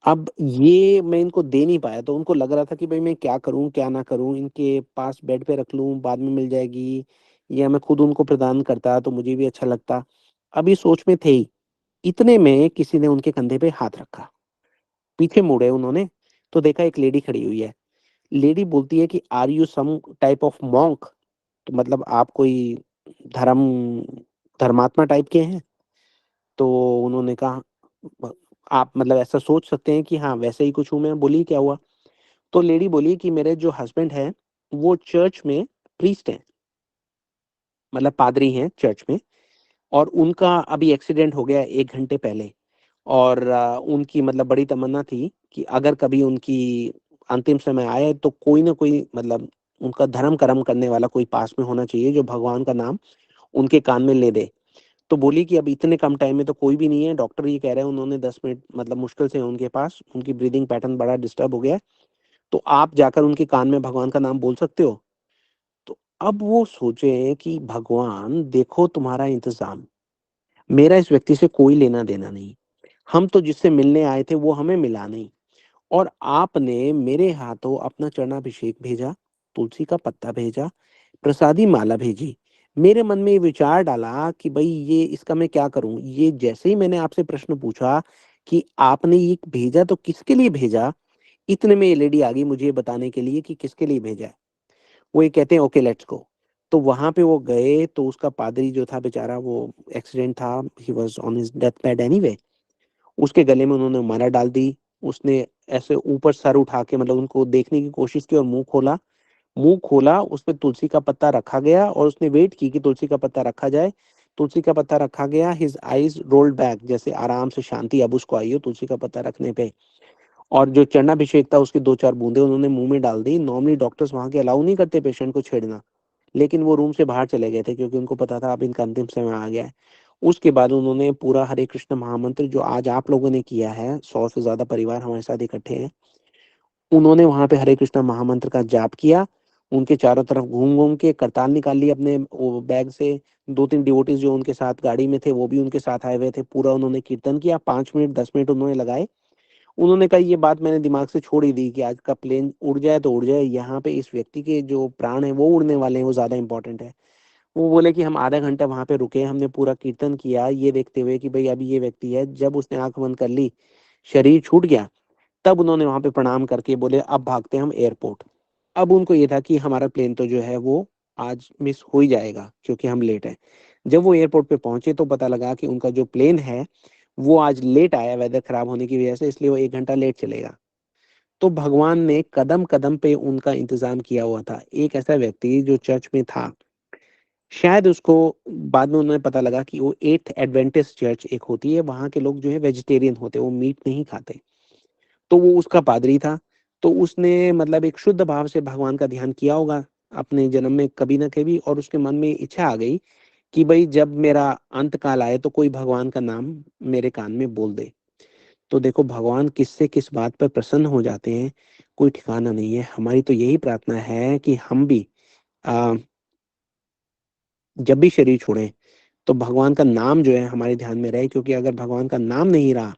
C: अब ये मैं इनको दे नहीं पाया, तो उनको लग रहा था कि भाई मैं क्या करूँ, क्या ना करूँ? इनके पास बेड पे रख लूँ, बाद में मिल जाएगी, या मैं खुद उनको प्रदान करता तो मुझे भी अच्छा लगता। अब ये सोच में थे ही, इतने में किसी ने उनके कंधे पे हाथ रखा। पीछे मुड़े उन्होंने, तो देखा एक लेडी खड़ी हुई है। लेडी बोलती है कि are you some type of monk? तो मतलब आप कोई धर्म धर्मात्मा टाइप के हैं? तो उन्होंने कहा, "ब- आप मतलब ऐसा सोच सकते हैं कि हाँ वैसे ही कुछ हूँ मैं।" बोली, क्या हुआ? तो लेडी बोली कि मेरे जो हस्बैंड है वो चर्च में प्रीस्ट हैं, मतलब पादरी हैं चर्च में, और उनका अभी एक्सीडेंट हो गया 1 घंटे पहले। और उनकी मतलब बड़ी तमन्ना थी कि अगर कभी उनकी अंतिम समय आए तो कोई ना कोई मतलब उनका धर्म कर्म करने वाला कोई पास में होना चाहिए जो भगवान का नाम उनके कान में ले दे। तो बोली कि अब इतने कम टाइम में तो कोई भी नहीं है, डॉक्टर ये कह रहे हैं, उन्होंने 10 मिनट मतलब मुश्किल से उनके पास, उनकी ब्रीदिंग पैटर्न बड़ा डिस्टर्ब हो गया है, तो आप जाकर उनके कान में भगवान का नाम बोल सकते हो। तो अब वो सोचे कि भगवान देखो तुम्हारा इंतजाम, मेरा इस व्यक्ति से कोई लेना देना नहीं, हम तो जिससे मिलने आए थे वो हमें मिला नहीं, और आपने मेरे हाथों अपना चरणाभिषेक भेजा, तुलसी का पत्ता भेजा, प्रसादी माला भेजी। मेरे मन में ये विचार डाला कि भाई ये इसका मैं क्या करूं? ये जैसे ही मैंने आपसे प्रश्न पूछा कि आपने ये भेजा तो किसके लिए भेजा, इतने में ये लेडी आ गई मुझे ये बताने के लिए कि किसके लिए भेजा है। वो ये कहते हैं ओके लेट्स गो। तो वहां पे वो गए, तो उसका पादरी जो था बेचारा, वो एक्सीडेंट था, he was on his death bed anyway, उसके गले में उन्होंने माला डाल दी। उसने ऐसे ऊपर सर उठा के मतलब उनको देखने की कोशिश की और मुंह खोला। मुंह खोला, उसपे तुलसी का पत्ता रखा गया और उसने वेट की कि तुलसी का पत्ता रखा जाए। तुलसी का पत्ता रखा गया, हिज आईज रोल्ड बैक, जैसे आराम से शांति अब उसको आई हो तुलसी का पत्ता रखने पे। और जो चरणाभिषेक था उसकी 2-4 बूंदे उन्होंने मुंह में डाल दी। नॉर्मली डॉक्टर्स वहां के अलाउ नहीं करते पेशेंट को छेड़ना, लेकिन वो रूम से बाहर चले गए थे क्योंकि उनको पता था अब इनका अंतिम समय आ गया है। उसके बाद उन्होंने पूरा हरे कृष्ण महामंत्र जो आज आप लोगों ने किया है, 100 से ज्यादा परिवार हमारे साथ इकट्ठे हैं, उन्होंने वहां पे हरे कृष्ण महामंत्र का जाप किया। उनके चारों तरफ घूम घूम के करताल निकाल ली अपने वो बैग से। 2-3 डिवोटीज जो उनके साथ गाड़ी में थे वो भी उनके साथ आए हुए थे। पूरा उन्होंने कीर्तन किया, 5 मिनट 10 मिनट उन्होंने लगाए। उन्होंने कहा ये बात मैंने दिमाग से छोड़ ही दी कि आज का प्लेन उड़ जाए तो उड़ जाए, यहाँ पे इस व्यक्ति के जो प्राण है वो उड़ने वाले हैं, वो ज्यादा इंपॉर्टेंट है। वो बोले कि हम आधा घंटा वहां पे रुके, हमने पूरा कीर्तन किया ये देखते हुए कि भाई अभी ये व्यक्ति है। जब उसने आंख बंद कर ली, शरीर छूट गया, तब उन्होंने वहां पे प्रणाम करके बोले अब भागते हैं हम एयरपोर्ट। अब उनको ये था कि हमारा प्लेन तो जो है वो आज मिस हो ही जाएगा क्योंकि हम लेट हैं। जब वो एयरपोर्ट पे पहुंचे तो पता लगा कि उनका जो प्लेन है वो आज लेट आया, वेदर खराब होने की वजह से, इसलिए वो 1 घंटा लेट चलेगा। तो भगवान ने कदम कदम पे उनका इंतजाम किया हुआ था। एक ऐसा व्यक्ति जो चर्च में था, शायद उसको बाद में उन्हें पता लगा कि वो एट्थ एडवेंटिस्ट चर्च एक होती है, वहां के लोग जो है वेजिटेरियन होते हैं, वो मीट नहीं खाते। तो वो उसका पादरी था। तो उसने मतलब एक शुद्ध भाव से भगवान का ध्यान किया होगा अपने जन्म में कभी ना कभी, और उसके मन में इच्छा आ गई कि भाई जब मेरा अंत काल आए तो कोई भगवान का नाम मेरे कान में बोल दे। तो देखो भगवान किससे किस बात पर प्रसन्न हो जाते हैं, कोई ठिकाना नहीं है। हमारी तो यही प्रार्थना है कि हम भी आ, जब भी शरीर छोड़ें तो भगवान का नाम जो है हमारे ध्यान में रहे, क्योंकि अगर भगवान का नाम नहीं रहा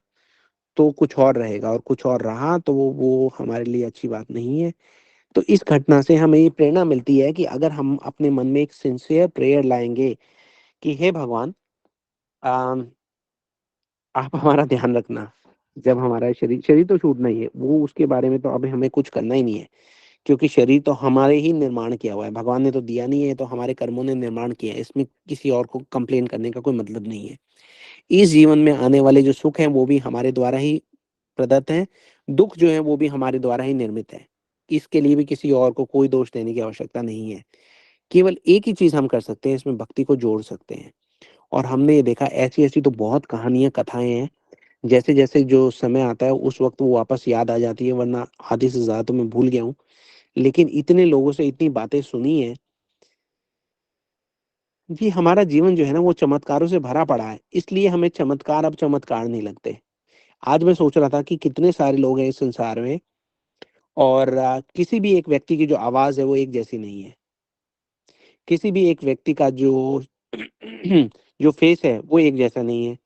C: तो कुछ और रहेगा, और कुछ और रहा तो वो हमारे लिए अच्छी बात नहीं है। तो इस घटना से हमें ये प्रेरणा मिलती है कि अगर हम अपने मन में एक सिंसियर प्रेयर लाएंगे कि हे भगवान, अम, आप हमारा ध्यान रखना, जब हमारा शरीर शरीर तो छूटना ही है, वो उसके बारे में तो अभी हमें कुछ करना ही नहीं है, क्योंकि शरीर तो हमारे ही निर्माण किया हुआ है, भगवान ने तो दिया नहीं है, तो हमारे कर्मों ने निर्माण किया है, इसमें किसी और को कंप्लेन करने का कोई मतलब नहीं है। इस जीवन में आने वाले जो सुख हैं वो भी हमारे द्वारा ही प्रदत्त हैं, दुख जो है वो भी हमारे द्वारा ही निर्मित है। इसके लिए भी किसी और को कोई दोष देने की आवश्यकता नहीं है। केवल एक ही चीज हम कर सकते हैं, इसमें भक्ति को जोड़ सकते हैं। और हमने ये देखा ऐसी ऐसी तो बहुत कहानियां कथाएं हैं, जैसे जैसे जो समय आता है उस वक्त वो वापस याद आ जाती है, वरना आधी से ज्यादा तो मैं भूल गया हूँ। लेकिन इतने लोगों से इतनी बातें सुनी है जी। हमारा जीवन जो है ना वो चमत्कारों से भरा पड़ा है, इसलिए हमें चमत्कार अब चमत्कार नहीं लगते। आज मैं सोच रहा था कि कितने सारे लोग हैं इस संसार में, और किसी भी एक व्यक्ति की जो आवाज है वो एक जैसी नहीं है। किसी भी एक व्यक्ति का जो जो फेस है वो एक जैसा नहीं है।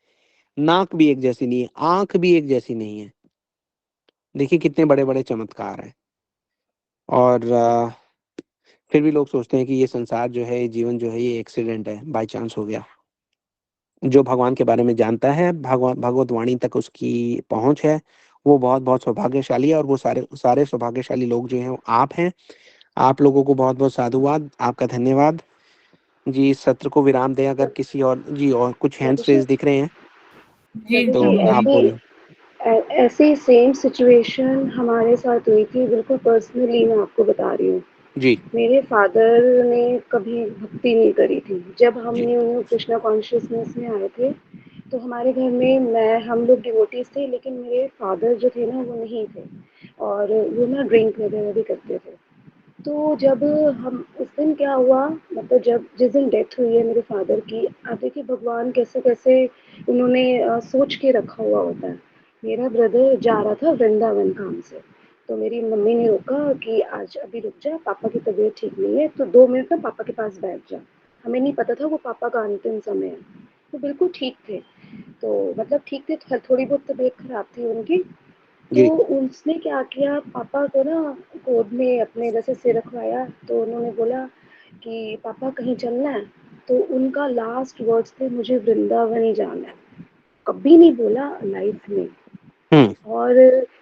C: नाक भी एक जैसी नहीं है, आंख भी एक जैसी नहीं है। देखिए कितने बड़े बड़े चमत्कार हैं। और फिर भी लोग सोचते हैं कि ये संसार जो है, ये जीवन जो है, ये एक्सीडेंट है, बाय चांस हो गया। जो भगवान के बारे में जानता है, भगवान भगवत वाणी तक उसकी पहुंच है, वो बहुत बहुत सौभाग्यशाली है। और वो सारे सारे सौभाग्यशाली लोग जो हैं वो आप हैं। आप लोगों को बहुत बहुत साधुवाद, आपका धन्यवाद जी। इस सत्र को विराम दें। अगर किसी और जी और कुछ हैंड्स रेज दिख रहे हैं
B: जी
C: तो
J: प्रभु जी
C: आप बोलें।
J: ऐसी सेम सिचुएशन हमारे साथ हुई थी, बिल्कुल पर्सनली मैं आपको बता रही हूँ।
C: जी
J: मेरे फादर ने कभी भक्ति नहीं करी थी। जब हम
C: जी
J: न्यू न्यू कृष्णा कॉन्शियसनेस में आए थे तो हमारे घर में हम लोग डिवोटीज थे, लेकिन मेरे फादर जो थे ना वो नहीं थे, और वो ना ड्रिंक वगैरह भी करते थे। तो जब हम उस दिन क्या हुआ, मतलब जब जिस दिन डेथ हुई है मेरे फादर की, आप देखिए भगवान कैसे कैसे उन्होंने सोच के रखा हुआ होता है। मेरा ब्रदर जा रहा था वृंदावन काम से, तो मेरी मम्मी ने रोका कि आज अभी रुक जा, पापा की तबीयत ठीक नहीं है, तो 2 मिनट में पापा के पास बैठ जा। हमें नहीं पता था वो पापा का अंतिम समय है। वो बिल्कुल ठीक थे, तो मतलब ठीक थे, थोड़ी बहुत तबीयत खराब थी उनकी। तो
C: जी
J: उसने क्या किया, पापा को ना गोद में अपने जैसे सिर रखवाया, तो उन्होंने बोला कि पापा कहीं चलना है। तो उनका लास्ट वर्ड्स थे, मुझे वृंदावन ही जाना है। कभी नहीं बोला लाइफ में। और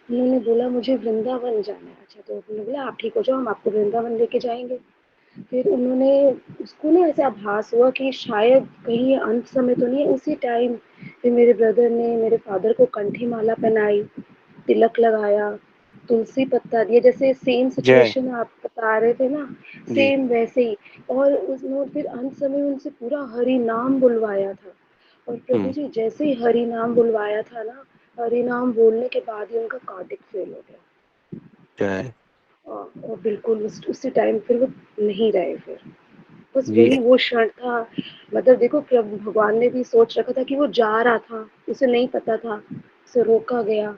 J: उन्होंने बोला मुझे वृंदावन जाना है। अच्छा, तो उन्होंने बोला आप ठीक हो जाओ, हम आपको वृंदावन लेके जाएंगे। फिर उन्होंने, उसको ना ऐसे आभास हुआ कि शायद कहीं ये अंत समय तो नहीं है। उसी टाइम फिर मेरे ब्रदर ने मेरे फादर को कंठी माला पहनाई, तिलक लगाया, तुलसी पत्ता दिया, जैसे सेम
C: जय
J: सिचुएशन आप बता रहे थे ना,
C: जी
J: सेम वैसे ही। और उसने फिर अंत समय उनसे पूरा हरि नाम बुलवाया था। और प्रभु जी जैसे ही हरि नाम बुलवाया था ना, हरि नाम बोलने के बाद ही उनका कार्डिक फेल हो गया।
C: जय
J: और बिल्कुल उसी टाइम फिर वो नहीं रहे फिर। बस
C: जी
J: वही वो क्षण था। मतलब देखो प्रभु भगवान ने भी सोच रखा था कि वो जा रहा था, उसे नहीं पता था, उसे रोका गया।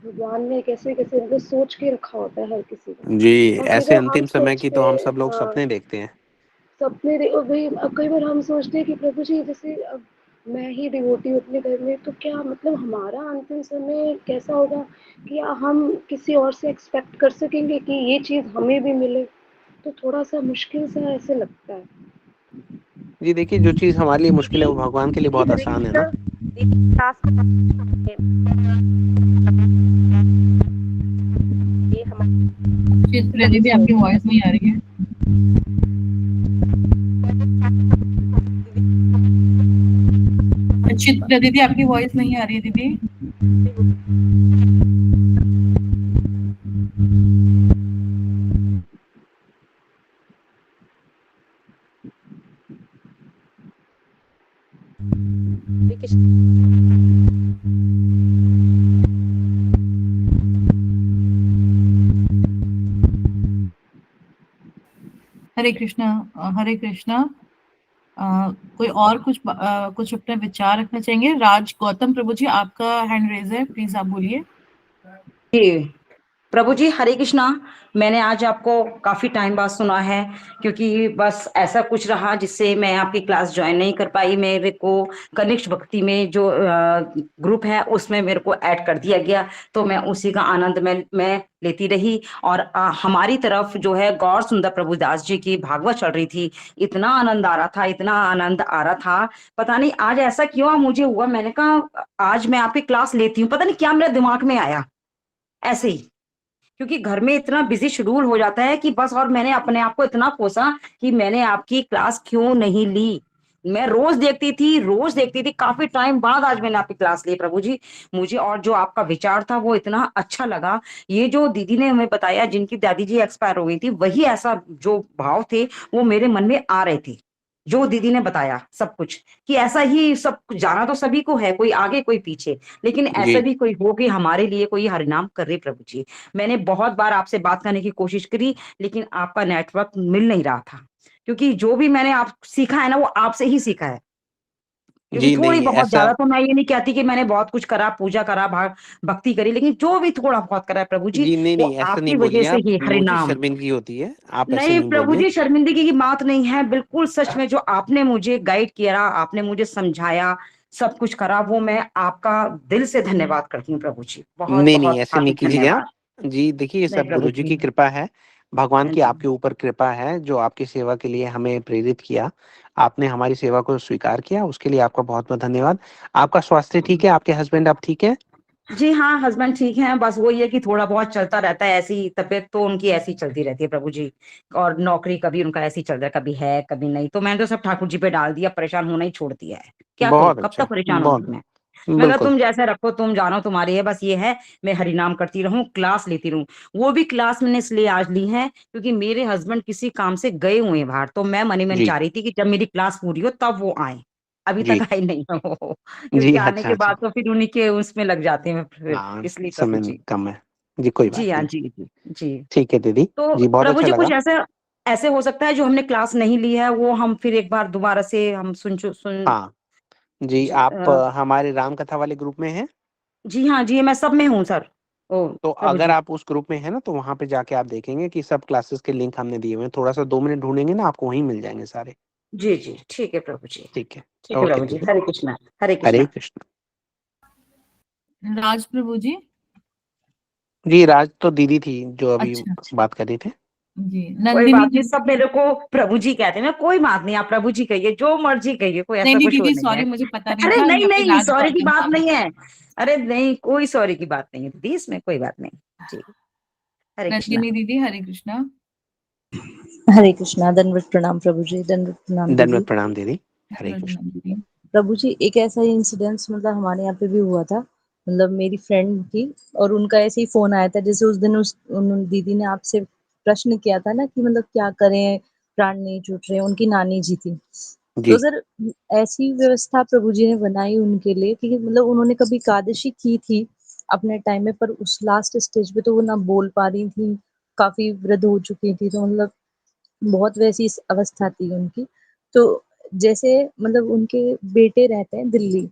J: भगवान ने कैसे कैसे मतलब सोच के रखा होता है हर किसी का।
C: जी।
J: और कई
C: ऐसे
J: बार हम
C: अंतिम समय की
J: सोचते
C: तो हम
J: हैं,
C: सब लोग
J: हाँ,
C: सपने देखते हैं।
J: सपने और भाई अब कई बार हम सोचते हैं कि प्रभु जी जैसे अब मैं ही डिवोटी हूँ अपने घर में, तो क्या मतलब हमारा अंतिम समय कैसा होगा कि हम किसी और से एक्सपेक्ट कर सकेंगे कि ये चीज़ हमें भी मिले। तो थोड़ा सा मुश्किल सा ऐसे लगता है।
C: जी देखिए, जो चीज हमारे लिए मुश्किल है वो भगवान के लिए बहुत आसान है ना।
B: चित्र दीदी आपकी वॉइस नहीं आ रही है। चित्र दीदी आपकी वॉइस नहीं आ रही है दीदी। हरे कृष्णा। हरे कृष्णा। कोई और कुछ अपने विचार रखना चाहेंगे? राज गौतम प्रभु जी आपका हैंड रेज है, प्लीज आप बोलिए।
F: जी प्रभु जी हरे कृष्णा। मैंने आज आपको काफी टाइम बाद सुना है, क्योंकि बस ऐसा कुछ रहा जिससे मैं आपकी क्लास ज्वाइन नहीं कर पाई। मेरे को कनिष्ठ भक्ति में जो ग्रुप है उसमें मेरे को ऐड कर दिया गया, तो मैं उसी का आनंद मैं लेती रही। और हमारी तरफ जो है गौर सुंदर प्रभुदास जी की भागवत चल रही थी। इतना आनंद आ रहा था, इतना आनंद आ रहा था। पता नहीं आज ऐसा क्यों मुझे हुआ, मैंने कहा आज मैं आपकी क्लास लेती हूँ। पता नहीं क्या मेरे दिमाग में आया ऐसे ही, क्योंकि घर में इतना बिजी शेड्यूल हो जाता है कि बस। और मैंने अपने आप को इतना कोसा कि मैंने आपकी क्लास क्यों नहीं ली। मैं रोज देखती थी। काफी टाइम बाद आज मैंने आपकी क्लास ली प्रभु जी। मुझे और जो आपका विचार था वो इतना अच्छा लगा। ये जो दीदी ने हमें बताया, जिनकी दादी जी एक्सपायर हो गई थी, वही ऐसा जो भाव थे वो मेरे मन में आ रहे थे। जो दीदी ने बताया सब कुछ, कि ऐसा ही सब जाना तो सभी को है, कोई आगे कोई पीछे, लेकिन ऐसा
C: जी
F: भी कोई हो कि हमारे लिए कोई हरिनाम करे प्रभु जी। मैंने बहुत बार आपसे बात करने की कोशिश करी, लेकिन आपका नेटवर्क मिल नहीं रहा था, क्योंकि जो भी मैंने आप सीखा है ना वो आपसे ही सीखा है। क्योंकि
C: जी
F: थोड़ी
C: नहीं
F: बहुत,
C: ऐसा।
F: ज्यादा तो मैं ये नहीं कहती कि मैंने बहुत कुछ करा, पूजा करा, भक्ति करी, लेकिन जो भी थोड़ा बहुत करा है प्रभु जी,
C: जी नहीं
F: वो
C: नहीं ऐसा नहीं
F: आपकी वजह
C: बोलिए
F: से
C: आप।
F: ही
C: मुझे
F: हरिनाम।
C: शर्मिंदगी होती है, आप ऐसे
F: नहीं
C: नहीं
F: प्रभु
C: बोलिए।
F: जी, शर्मिंदगी की बात नहीं है, बिल्कुल सच में जो आपने मुझे गाइड किया, आपने मुझे समझाया, सब कुछ करा, वो मैं आपका दिल से धन्यवाद करती हूँ प्रभु जी, बहुत
C: नहीं नहीं,
F: बहुत
C: ऐसे नहीं
F: हार्दिक
C: कीजिए आप
F: धन्यवाद।
C: जी। देखिए, ये
F: नहीं
C: सब
F: प्रभु
C: गुरु जी
F: जी।
C: की कृपा है, भगवान
F: हाँ
C: की
F: जी।
C: आपके ऊपर कृपा है, जो आपकी सेवा के लिए हमें प्रेरित किया। आपने हमारी सेवा को स्वीकार किया, उसके लिए आपका बहुत बहुत धन्यवाद। आपका स्वास्थ्य ठीक है? आपके हस्बैंड अब ठीक है?
F: जी हाँ, हस्बैंड ठीक हैं, बस वही है कि थोड़ा बहुत चलता रहता है, ऐसी तबीयत तो उनकी ऐसी चलती रहती है प्रभु जी। और नौकरी कभी उनका ऐसी चल रहा है, कभी है कभी नहीं, तो मैंने तो सब ठाकुर जी पे डाल दिया, परेशान होना ही छोड़ दिया है। क्या करूं,
C: बहुत
F: कब
C: अच्छा,
F: तक परेशान
C: बहुत,
F: होगी मैं कहा
C: बिल्कुल।
F: तुम जैसे रखो, तुम जानो तुम्हारी है, बस ये है मैं हरिनाम करती रहूं, क्लास लेती रहूं। वो भी क्लास मैंने इसलिए आज ली है क्योंकि मेरे हस्बैंड किसी काम से गए हुए हैं बाहर, तो मैं मन
C: जी,
F: चाह रही थी कि जब मेरी क्लास पूरी हो तब वो आए। अभी
C: जी,
F: तक आई नहीं है वो,
C: जी,
F: क्योंकि आने
C: अच्छा,
F: के
C: अच्छा।
F: बाद तो फिर उन्हीं के उसमें लग जाते हैं फिर,
C: हाँ,
F: इसलिए प्रभु
C: समय
F: जी।
C: कम है। जी, कोई बात
F: जी हाँ,
C: नहीं।
F: जी जी जी।
C: ठीक है दीदी।
F: तो
C: जी, बहुत
F: प्रभु
C: अच्छा
F: जी कुछ
C: लगा।
F: ऐसा ऐसे हो सकता है जो हमने क्लास नहीं ली है वो हम फिर एक बार दोबारा से हम सुन
C: हाँ, जी,
F: जी,
C: आप हमारे राम कथा वाले ग्रुप में हैं?
F: जी हाँ, जी मैं सब में हूँ सर। ओ
C: तो
F: प्रभु
C: अगर
F: जी।
C: आप उस ग्रुप में हैं ना, तो वहाँ पे जाके आप देखेंगे कि सब क्लासेस के लिंक हमने दिए हुए हैं। थोड़ा-सा 2 मिनट ढूँढेंगे ना, आपको वहीं मिल जाएँगे सारे।
F: जी जी ठीक है प्रभु जी।
C: ठीक है।
F: ठीक है
C: ओके
F: प्रभु जी,
C: दीदी।
F: हरे कृष्णा हरे
C: हरे
F: कृष्णा।
C: कृष्ण।
B: राज प्रभु जी।
C: जी, राज तो दीदी थी जो अभी
B: अच्छा
C: बात कर रहे थे।
B: जी,
F: कोई
B: नंदिनी
F: बात नहीं,
B: दीदी।
F: सब मेरे को प्रभु जी कहते हैं, कोई बात नहीं, आप प्रभु जी कहिए, जो मर्जी कहिए, कोई
B: नहीं
F: ऐसा
B: नहीं
F: कुछ वो
B: दीदी,
F: नहीं है।
B: सॉरी, मुझे पता नहीं
F: अरे
B: था,
F: नहीं
B: यहाँ पे
F: नहीं,
B: राज
F: सॉरी की
B: गौतम
F: बात
B: था।
F: नहीं है। अरे नहीं, कोई सॉरी की बात नहीं है दीदी, इसमें कोई बात नहीं। जी, हरे कृष्णा।
B: नंदिनी दीदी, हरे कृष्णा।
K: हरे कृष्णा, दंडवत प्रणाम प्रभु जी, दंडवत प्रणाम दीदी।
C: दंडवत प्रणाम दीदी। हरे कृष्ण।
B: दीदी।
K: प्रभु जी, एक ऐसा इंसिडेंस मतलब हमारे यहाँ पे भी हुआ था। मतलब मेरी फ्रेंड थी और उनका ऐसे ही फोन आया था, जैसे उस दिन उन दीदी ने आपसे प्रश्न किया था ना कि मतलब क्या करें, प्राण नहीं छूट रहे, उनकी नानी जी थी। तो
C: जी,
K: सर, ऐसी व्यवस्था प्रभु जी ने बनाई उनके लिए कि मतलब उन्होंने कभी एकादशी की थी अपने टाइम में, पर उस लास्ट स्टेज पे तो वो ना बोल पा रही थी, काफी वृद्ध हो चुकी थी, तो मतलब बहुत वैसी अवस्था थी उनकी। तो जैसे मतलब उनके बेटे रहते हैं दिल्ली,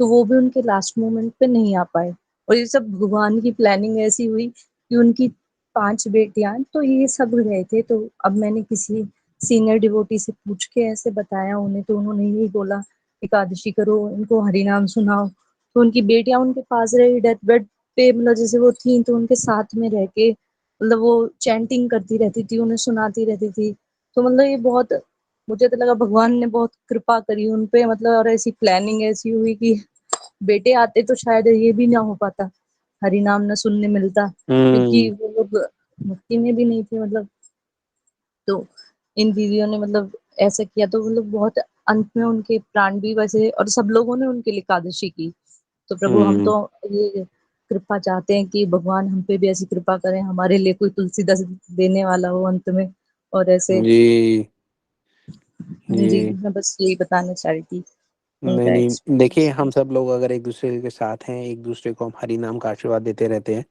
K: तो वो भी उनके लास्ट मोमेंट पे नहीं आ पाए, और ये सब भगवान की प्लानिंग ऐसी हुई कि उनकी 5 बेटियां, तो ये सब गए थे। तो अब मैंने किसी सीनियर डिवोटी से पूछ के ऐसे बताया उन्हें, तो उन्होंने यही बोला एकादशी करो, इनको हरि नाम सुनाओ। तो उनकी बेटियां उनके पास रही डेथ बेड पे, मतलब जैसे वो थी तो उनके साथ में रह के मतलब वो चैंटिंग करती रहती थी, उन्हें सुनाती रहती थी। तो मतलब ये बहुत, मुझे तो लगा भगवान ने बहुत कृपा करी उन पे, मतलब और ऐसी प्लानिंग ऐसी हुई कि बेटे आते तो शायद ये भी ना हो पाता, हरि नाम न सुनने मिलता, क्योंकि
C: हम्म,
K: वो लोग भक्ति में भी नहीं थे मतलब। तो इन दीदियों ने मतलब ऐसा किया, तो मतलब बहुत अंत में उनके प्राण भी वैसे, और सब लोगों ने उनके लिए एकादशी की। तो प्रभु, हम
C: हम्म,
K: तो ये कृपा चाहते हैं कि भगवान हम पे भी ऐसी कृपा करें, हमारे लिए कोई तुलसीदास देने वाला हो अंत में, और ऐसे।
C: जी,
K: जी,
C: जी।
K: मैं बस यही बताना चाह रही थी
C: नहीं
K: उनका
C: नहीं, देखिए,
K: एक्सपीरियंस।
C: हम सब लोग अगर एक दूसरे के साथ हैं, एक दूसरे को हम हरि नाम का आशीर्वाद देते रहते हैं,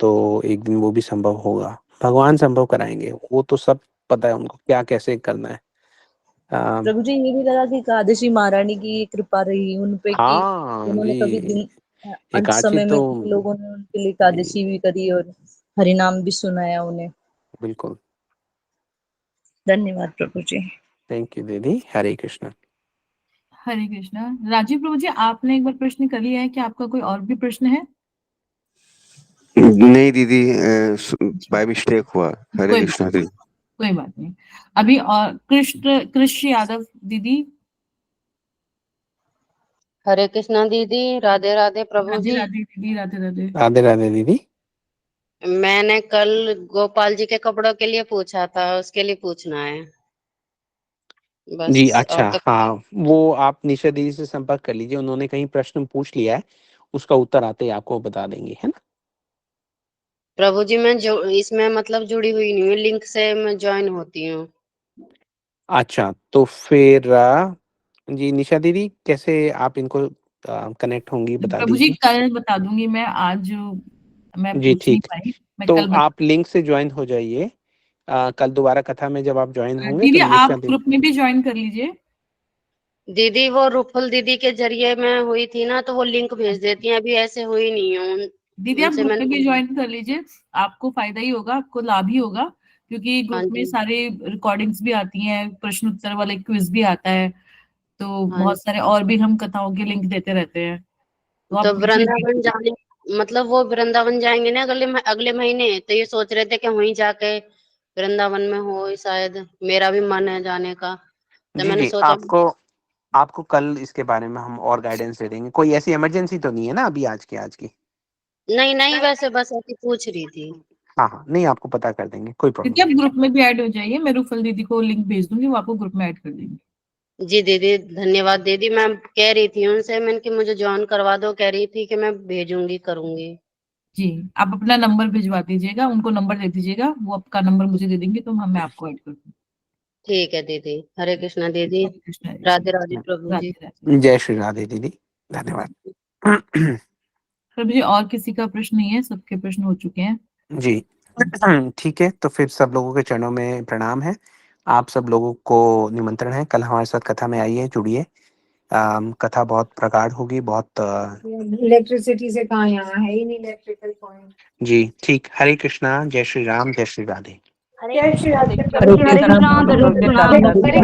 C: तो एक दिन वो भी संभव होगा। भगवान संभव कराएंगे, वो तो सब पता है उनको क्या कैसे करना है। अम,
K: प्रभु जी, ये भी लगा कि एकादशी महारानी की ये कृपा रही उन पे कि
C: हाँ
K: उन्होंने कभी
C: जी,
K: दिन अंत
C: एकादशी
K: समय में
C: तो
K: कुछ लोगों ने उनके लिए
C: जी,
K: एकादशी भी करी और हरि नाम भी सुनाया उन्हें।
C: बिल्कुल।
K: धन्यवाद प्रभु जी।
C: थैंक यू दीदी। हरे कृष्ण।
B: हरे कृष्णा। राजीव प्रभु जी, आपने एक बार प्रश्न कर लिया है, कि आपका कोई और भी प्रश्न है?
I: नहीं दीदी,
B: अच्छा,
I: बाय मिस्टेक हुआ। हरे
B: कोई
I: कृष्णा दीदी।
B: कोई बात नहीं। अभी और कृष्ण यादव दीदी।
A: हरे कृष्णा दीदी, राधे राधे प्रभु
B: राधे
A: जी।
B: राधे दीदी, राधे राधे।
C: राधे राधे दीदी।
A: मैंने कल गोपाल जी के कपड़ों के लिए पूछा था, उसके लिए पूछना है
C: जी,
A: बस, और
C: अच्छा,
A: तो।
C: हाँ, वो आप निशा दीदी से संपर्क कर लीजिए, उन्होंने कहीं प्रश्न पूछ लिया है, उसका उत्तर आते ही आपको बता देंगे, है ना?
A: प्रभु जी, मैं जो इसमें मतलब जुड़ी हुई नहीं हूँ, लिंक से मैं ज्वाइन होती हूँ।
C: अच्छा, तो फिर जी, निशा दीदी कैसे आप इनको कनेक्ट होंगी, बता
B: प्रभु जी
C: दीजिए।
B: कल बता दूंगी, मैं आज मैं
C: जी,
B: पूछ नहीं
C: ठीक।
B: पाई, मैं
C: तो
B: कल बता।
C: आप लिंक से ज्वाइन हो जाइए। कल दोबारा कथा में जब आप ज्वाइन होंगे तो
B: दीदी
C: निशा
B: आप
C: दीदी।
B: ग्रुप में भी ज्वाइन कर लीजिए।
A: दीदी वो रुफुल दीदी के जरिए मैं हुई थी ना, तो वो लिंक भेज देती हैं, अभी ऐसे हुई नहीं हूँ
B: दीदी आप
A: उनसे
B: ग्रुप में भी
A: मैंने।
B: ज्वाइन कर लीजिए, आपको फायदा ही होगा, आपको लाभ ही होगा, क्योंकि
A: हाँ
B: ग्रुप में
A: जी।
B: सारे रिकॉर्डिंग्स भी आती हैं, प्रश्न उत्तर वाले क्विज भी आता है, तो
A: हाँ
B: बहुत सारे और भी हम कथाओं के लिंक देते रहते हैं, तो आप
A: तो
B: मुझे
A: वृंदावन जाने मतलब वो वृंदावन जाएंगे ना अगले महीने, तो ये सोच रहे थे कि वहीं जाके वृंदावन में हो शायद, मेरा भी मन है जाने का, तो
C: जी
A: मैंने
C: जी,
A: सोचा।
C: आपको कल इसके बारे में हम और गाइडेंस दे देंगे। कोई ऐसी इमरजेंसी तो नहीं है ना अभी आज की?
A: नहीं नहीं, वैसे बस ऐसी पूछ रही थी।
C: हाँ हाँ, नहीं आपको पता कर देंगे, कोई प्रॉब्लम
B: क्योंकि आप
C: नहीं।
B: ग्रुप में भी ऐड हो जाइए, मैं रूफल दीदी को लिंक भेज दूंगी, वो आपको ग्रुप में ऐड कर देंगे।
A: जी दीदी धन्यवाद दीदी, मैं कह रही थी उनसे, मैंने कि मुझे ज्वाइन करवा दो, कह रही थी कि मैं भेजूंगी करूंगी।
B: जी, आप अपना नंबर भिजवा दीजिएगा, उनको नंबर दे दीजिएगा, वो आपका नंबर मुझे दे देंगे, तो मैं आपको ऐड कर दूंगी।
A: ठीक है दीदी, हरे कृष्णा दीदी,
B: हरे कृष्णा, हरे
A: राधे
B: कृष्णा।
A: राधे प्रभु जी।
B: राधे राधे।
C: जय श्री राधे दीदी, धन्यवाद।
B: प्रभु जी, और किसी का प्रश्न नहीं है, सबके प्रश्न हो चुके हैं।
C: जी ठीक है, तो फिर सब लोगों के चरणों में प्रणाम है। आप सब लोगों को निमंत्रण है, कल हमारे साथ कथा में आइए, जुड़िए। कथा बहुत प्रगाढ़ होगी, बहुत
L: इलेक्ट्रिसिटी से कहाँ, यहाँ है ही नहीं इलेक्ट्रिकल पॉइंट।
C: जी ठीक। हरे कृष्णा, जय श्री राम, जय श्री राधे।
L: जय श्री राधे
D: हरे
F: हरे
D: कृष्णा
F: कृष्णा,
D: प्रभु जी, राधे राधे।